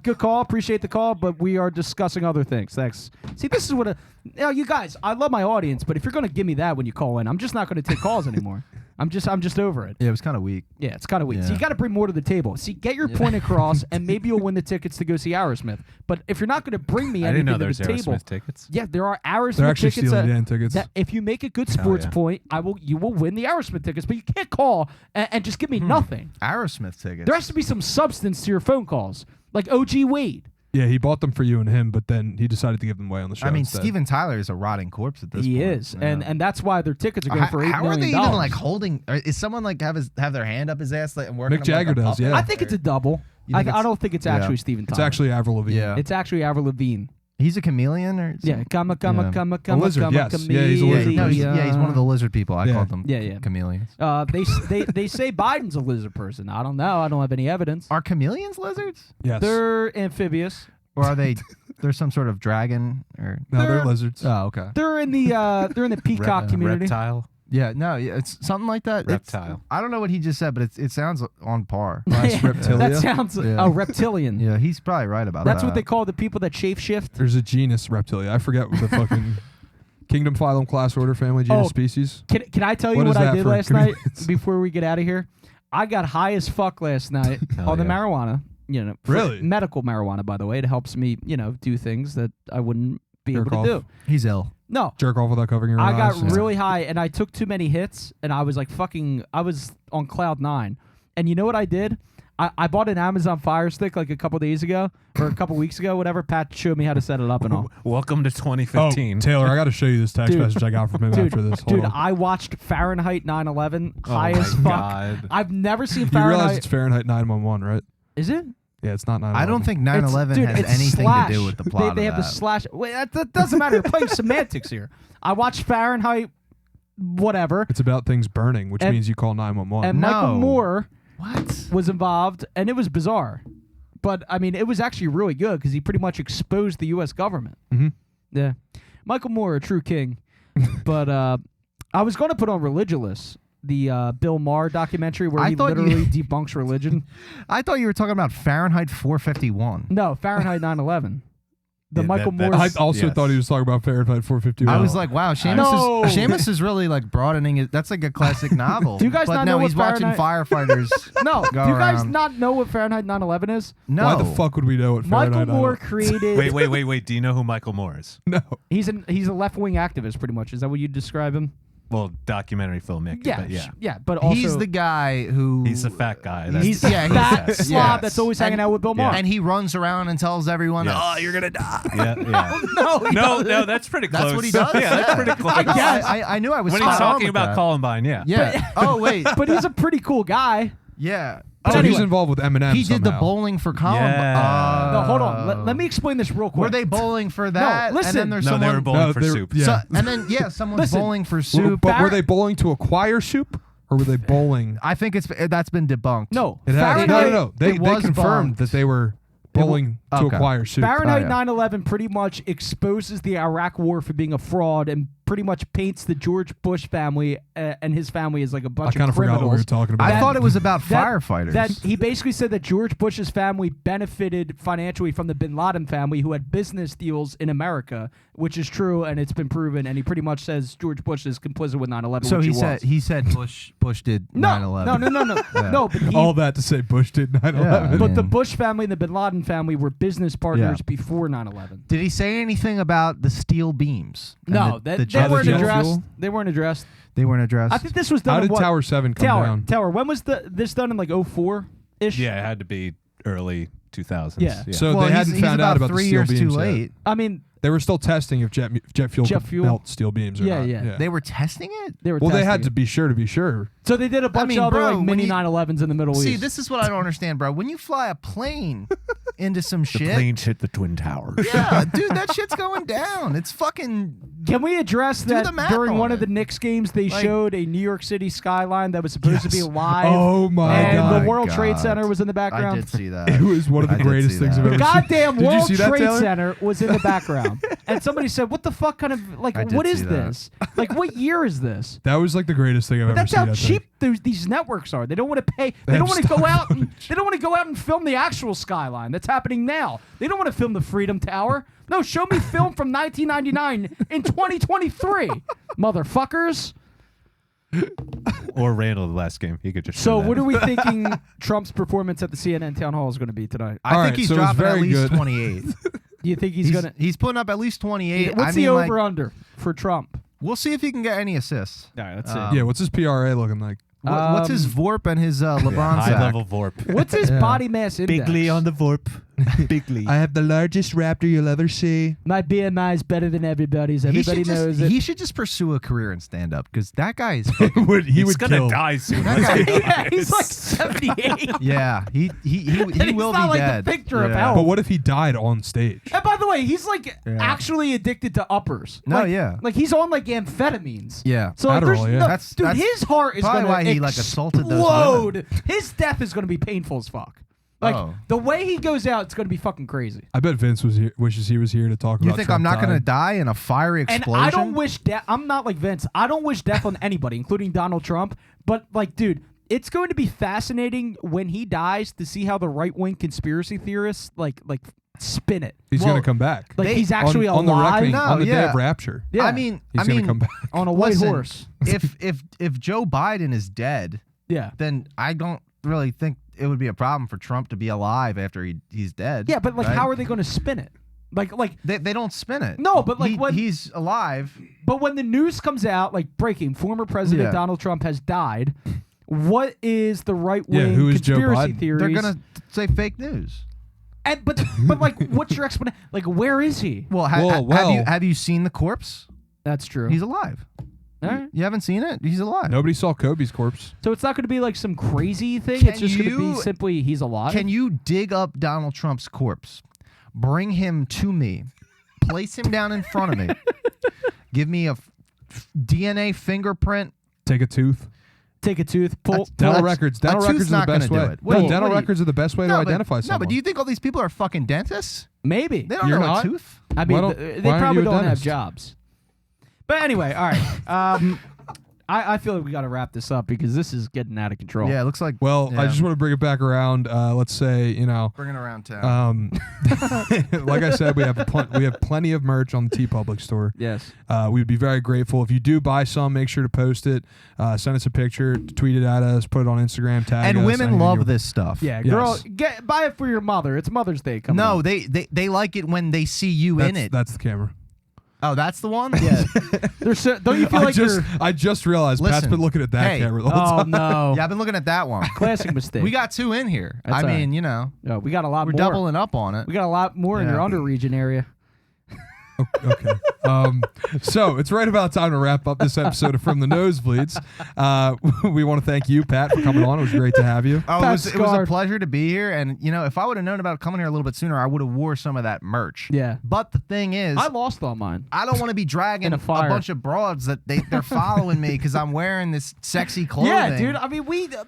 Good call. Appreciate the call, but we are discussing other things. Thanks. See, this is what you guys, I love my audience, but if you're going to give me that when you call in, I'm just not going to take calls anymore. I'm just over it. Yeah, it was kind of weak. Yeah, it's kind of weak. So Yeah. you got to bring more to the table. See, get your point across, and maybe you'll win the tickets to go see Aerosmith. But if you're not going to bring me I didn't anything know to there the was table, Aerosmith tickets. yeah, there are Aerosmith They're actually tickets. stealing Dan tickets. That if you make a good sports yeah. point, you will win the Aerosmith tickets. But you can't call and just give me nothing. Aerosmith tickets. There has to be some substance to your phone calls, like OG Wade. Yeah, he bought them for you and him, but then he decided to give them away on the show. I mean, instead. Steven Tyler is a rotting corpse at this He point. is, Yeah. and that's why their tickets are going for $8 How are million. they even like holding? Is someone like have their hand up his ass like, and working? Mick him like Jagger a does, puppet? yeah. I think it's a double. You I think it's- don't think it's yeah. actually Steven Tyler. It's actually Avril Lavigne. Yeah. It's actually Avril Lavigne. He's a chameleon or Yeah, come, Yeah. lizard, yes. Yeah, he's a Yeah, lizard no, person. he's one of the lizard people. I Yeah. called them Yeah. chameleons. They say Biden's a lizard person. I don't know. I don't have any evidence. Are chameleons lizards? Yes. They're amphibious. Or are they there's some sort of dragon or no, they're they're- lizards. Oh, okay. They're in the peacock community. Reptile. Yeah, no, yeah, it's something like that. It's- Reptile. I don't know what he just said, but it sounds on par. Last reptilia. That sounds Yeah. a reptilian. Yeah, he's probably right about That's that. what they call the people that shape shift. There's a genus reptilia. I forget what the fucking kingdom, phylum, class, order, family, genus, Oh. species. Can I tell you What what is I that did for last night chameleons? before we get out of here? I got high as fuck last night Hell on the yeah. marijuana. For Really? medical marijuana, by the way. It helps me, do things that I wouldn't be Jerk able off. to do. He's ill. No. Jerk off without covering your I eyes. got really high and I took too many hits and I was like I was on cloud 9. And you know what I did? I bought an Amazon Fire Stick like a couple days ago or a couple weeks ago, whatever. Pat showed me how to set it up and all. Welcome to Oh, 2015. Taylor, I got to show you this text Dude. message I got from him after this. Hold Dude, on. I watched Fahrenheit 9/11 Oh high my as fuck. God. I've never seen you realize Fahrenheit. it's Fahrenheit 911, right? Is it? Yeah, it's not 9/11. I don't think 9/11 Dude, has it's anything slash. to do with the plot. They of have the that. slash. Wait, that doesn't matter. You're playing semantics here. I watched Fahrenheit, whatever, It's about things burning, which And- means you call 911. and Michael No. Moore What? was involved, and it was bizarre. But I mean, it was actually really good because he pretty much exposed the U.S. government. Mhm. Yeah, Michael Moore, a true king. But I was going to put on Religulous the Bill Maher documentary where I he thought you- literally debunks religion? I thought you were talking about Fahrenheit 451. No, Fahrenheit 9/11. The Yeah, Michael that- Moore. I also Yes. thought he was talking about Fahrenheit 451. I was like, wow, No. Seamus is really like broadening it. That's like a classic novel. Do you guys but not no, know what he's watching firefighters. No, do go you guys around. not know what Fahrenheit 9/11 is? No. why the fuck would we know what Michael Fahrenheit Moore 9/11 created. Wait. Do you know who Michael Moore is? No. He's a left-wing activist, pretty much. Is that what you describe him? Well, documentary filmmaker. Yeah, but yeah. yeah. But also, He's the guy who He's the fat guy. That's he's the yeah, fat yes. slob Yes. that's always hanging And- out with Bill Maher. and he runs around and tells everyone, Yes. "Oh, you're gonna die." yeah. No, he doesn't. No, that's pretty close. That's what he does. Yeah, that's pretty close. I knew I was When he's spot on talking with about that. Columbine, yeah. Yeah. Oh wait. But he's a pretty cool guy. Yeah. So anyway. he's involved with Eminem He did the somehow. bowling for Columbine. Yeah. No, hold on. Let me explain this real quick. Were they bowling for that? listen. And then there's No, someone. they were bowling No, for they were- soup. yeah. So, and then someone's Listen. bowling for Were- soup. But were they bowling to acquire soup? Or were they bowling? I think that's been debunked. No, It had, Fahrenheit, no. They it was confirmed bunked. that they were bowling to okay. acquire soup. Fahrenheit Oh, yeah. 9/11 pretty much exposes the Iraq War for being a fraud and pretty much paints the George Bush family and his family as like a I bunch kind of of forgot what we were criminals. talking about. I thought it was about That- firefighters. That he basically said that George Bush's family benefited financially from the Bin Laden family, who had business deals in America, which is true and it's been proven. And he pretty much says George Bush is complicit with 9/11. so which he was. said Bush did no, 9/11. no. Yeah. No, but he, all that to say Bush did 9/11. Yeah. but I the mean- Bush family and the Bin Laden family were business partners before 9/11. Did he say anything about the steel beams? and No, the they jet weren't jet fuel? addressed. fuel? They weren't addressed. They weren't addressed. I think this was done. How in did what? Tower 7 come down? Tower. When was this done in like 04-ish? Yeah, it had to be early 2000s. Yeah. So Well, they hadn't he's found out about the 3 steel years beams too yet. late. I mean, They were still testing if jet fuel Jet could fuel? melt steel beams or Yeah, not. yeah. They were testing it. they were. Well, they testing had to it. be sure. So they did a bunch mean, of other bro, like when mini you- 9/11s in the Middle See, East. this is what I don't understand, bro. When you fly a plane into some The shit, planes hit the Twin Towers. yeah, dude, that shit's going down. It's fucking. Can we address Do that the math during on one of it. the Knicks games they Like- showed a New York City skyline that was supposed to be Yes. live? Oh my and God. the World God. Trade Center was in the I background. did see that. It was one of the I did greatest see things that. I've ever The seen. goddamn Did you World see that, Trade Taylor? Center was in the background, and somebody said, "What the fuck kind of like? I did What is see that. this? Like, what year is this?" That was like the greatest thing I've But ever that's seen. how I think. cheap these networks are. They don't want to pay. They They don't have want to go stock out. And, they don't want to go out and film the actual skyline that's happening now. They don't want to film the Freedom Tower. No, show me film from 1999 in 2023, motherfuckers. Or Randall the last game. He could just. So, show that. what are we thinking Trump's performance at the CNN town hall is going to be tonight? I All think right, he's so it was dropping at very least good. 28. Do you think he's going to? He's putting up at least 28. What's I mean, the like, over under for Trump? we'll see if he can get any assists. All right, let's Um, Yeah, what's his PRA looking like? What's his VORP and his LeBron high sack? level VORP. What's his Yeah. body mass index? Bigly on the VORP. Bigly. have the largest raptor you'll ever see. My BMI is better than everybody's. He Everybody should just- knows it. He should just pursue a career in stand up because that guy is. he would He's gonna kill. die soon. That let's be guy- Yeah, he's like honest. 78. yeah, he He's will not be like dead. the picture of Yeah. health. But what if he died on stage? And by the way, he's like Yeah. actually addicted to uppers. No, Like- yeah. Like he's on like amphetamines. Yeah. So like, Adderall, there's yeah. no, That's- dude, that's his heart is probably gonna why he, like, assaulted those explode. His death is gonna be painful as fuck. Like Oh. the way he goes out, it's gonna be fucking crazy. I bet Vince was here, wishes he was here to talk You about think Trump I'm not going to dying. die in a fiery explosion? And I don't wish death. I'm not like Vince. I don't wish death on anybody, including Donald Trump. But like, dude, it's going to be fascinating when he dies to see how the right wing conspiracy theorists like spin it. He's Well, going to come back. Like They- he's actually on the alive reckoning, No, on the day yeah. of rapture. Yeah. I mean, He's going to come back. on a white listen, horse. if Joe Biden is dead, Yeah. then I don't really think it would be a problem for Trump to be alive after he's dead. Yeah, but like, right? how are they going to spin it? Like, they don't spin it? No, but, like, when- he's alive, but when the news comes out, like breaking, former President Yeah. Donald Trump has died. What is the right Yeah, wing who is Joe conspiracy Biden? theories? they're gonna say fake news. And but like, what's your explanation? Like, where is he? Well, Well, have you seen the corpse? That's true. He's alive. All right. You haven't seen it? He's alive. Nobody saw Kobe's corpse. So it's not going to be like some crazy thing. Can It's just going to be you- simply he's alive. Can you dig up Donald Trump's corpse, bring him to me, place him down in front of me, give me a DNA fingerprint? Take a tooth. take a tooth, pull? Dental That's- records. a Dental tooth's records are the not gonna best do way. it. What do No, you- dental what do you- records are the best way to identify No, someone. but do you think all these people are fucking dentists? Maybe. They don't You're know not? a tooth. I mean, Why don't- they why aren't probably you a don't have dentist? jobs. But anyway, all right. I feel like we got to wrap this up because this is getting out of control. Yeah, it looks like. Well, I yeah. just want to bring it back around. Let's say, Bring it around town. like I said, we have plenty of merch on the TeePublic store. Yes. We'd be very grateful if you do buy some. Make sure to post it, send us a picture, tweet it at us, put it on Instagram, tag And us. women anything love you- this stuff. Yeah, Yes. girl, buy it for your mother. It's Mother's Day coming No, up. they like it when they see you in it. That's the camera. Oh, that's the one. Yeah. Don't you feel like I just realized Pat's Listen, been looking at that hey. camera the whole Oh time. no. Yeah, I've been looking at that one. Classic mistake. We got 2 in here. That's I all mean, No, we got a lot we're more. doubling up on it. We got a lot more in Yeah. your under region area. Okay. So it's right about time to wrap up this episode of From the Nosebleeds. We want to thank you, Pat, for coming on. It was great to have you. Oh, Pat's it was a scarred. pleasure to be here. And, if I would have known about coming here a little bit sooner, I would have wore some of that merch. Yeah. But the thing is, I lost all mine. I don't want to be dragging In a a fire. bunch of broads that they're following me because I'm wearing this sexy clothing. Yeah, dude. I mean,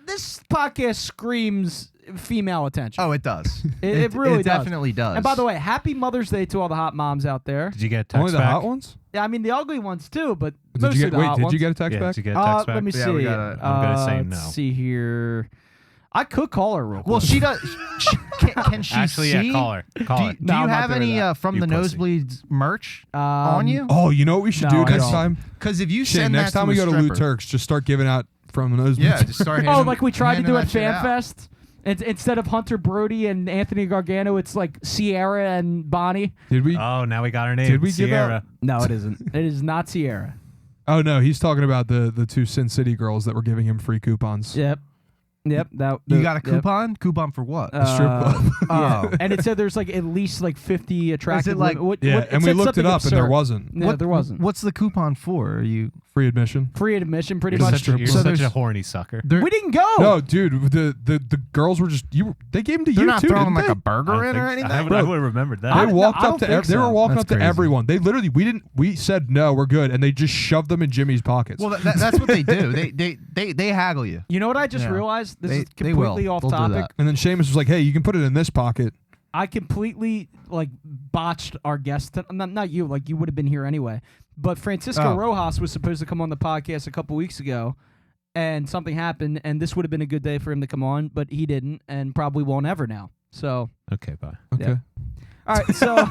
this podcast screams female attention. Oh, it does. It really does. definitely does. And by the way, happy Mother's Day to all the hot moms out there. Did you get a Only text the back? hot ones? Yeah, I mean the ugly ones too, but Did mostly you get? the Wait, hot did ones. you get a text Yeah, back? did you get a text back? Let me Yeah, see. we gotta- I'm gonna say Let's no. see here. I could call her real quick. well, she does. Can she Actually, see? yeah, call her. Call her. Do No, you I'm not have doing any that. from You the pussy. Nosebleeds merch on you? Oh, you know what we should No, do I next don't. time? Because if you Shane, send next that time to we a go to Lou stripper- Turks, just start giving out From the Nosebleeds. yeah, just start. Oh, like we tried to handing do at that shit out. FanFest. Instead of Hunter Brody and Anthony Gargano, it's like Sierra and Bonnie. Did we? Oh, now we got her name. Did we give Sierra. out- No, it isn't. It is not Sierra. Oh no, he's talking about the 2 Sin City girls that were giving him free coupons. Yep. That You got a yep. coupon? Coupon for what? A strip club. Yeah. Oh. And it said there's like at least like 50 attractive like- women. Yeah, and we said looked it something up, and there absurd. wasn't No, there wasn't. What's the coupon for? Are you? free admission. Free admission, pretty You're much. such, you're So such a there's- horny sucker. We didn't go. No, dude, the girls were just they gave them to They're you not too, throwing didn't like they? a burger in or I anything. would Bro, have remembered that. They I walked don't up to think they were so. walking That's up to crazy. everyone. They literally we said no, we're good, and they just shoved them in Jimmy's pockets. Well, that's what they do. They haggle you. You know what I just Yeah. realized? This They- is they will. completely off They'll do topic. that. and then Seamus was like, "Hey, you can put it in this pocket." I completely like botched our guest. Not you, like you would have been here anyway. But Francisco Oh. Rojas was supposed to come on the podcast a couple weeks ago, and something happened, and this would have been a good day for him to come on, but he didn't, and probably won't ever now. So, Okay, bye. Okay. all right, so.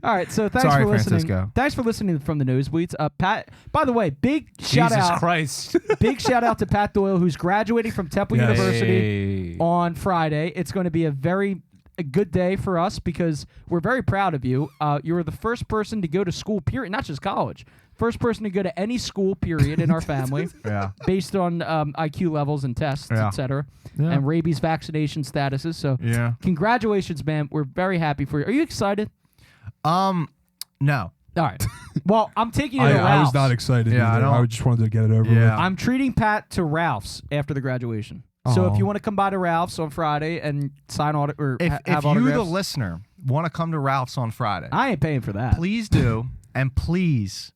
All right, so thanks Sorry, for listening. Francisco. Thanks for listening from the Nosebleeds. Pat, by the way, big shout Jesus out, Christ. big shout out to Pat Doyle, who's graduating from Temple Yes. University Hey. on Friday. It's going to be a good day for us because we're very proud of you. You were the first person to go to school, period, not just college. First person to go to any school, period, in our family, Yeah. based on IQ levels and tests, Yeah. etc., Yeah. and rabies vaccination statuses. So, Yeah. congratulations, man. We're very happy for you. Are you excited? No. All right. Well, I'm taking you to I Ralph's. was not excited. Yeah, I either. don't- I just wanted to get it over Yeah. with. I'm treating Pat to Ralph's after the graduation. So Aw. if you want to come by to Ralph's on Friday and sign or If have you, the autographs, listener, want to come to Ralph's on Friday, I ain't paying for that. please do, and please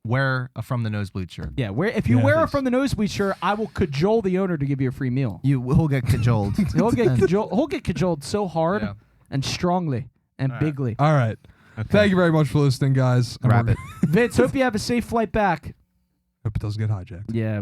wear a From the Nosebleed shirt. Yeah, if you Yeah, wear it please. from the Nosebleed shirt, I will cajole the owner to give you a free meal. He'll get cajoled. He'll get cajoled so hard Yeah. and strongly and All right. bigly. All right. Okay. Thank you very much for listening, guys. And Wrap we're- it. Vince, hope you have a safe flight back. Hope it doesn't get hijacked. Yeah,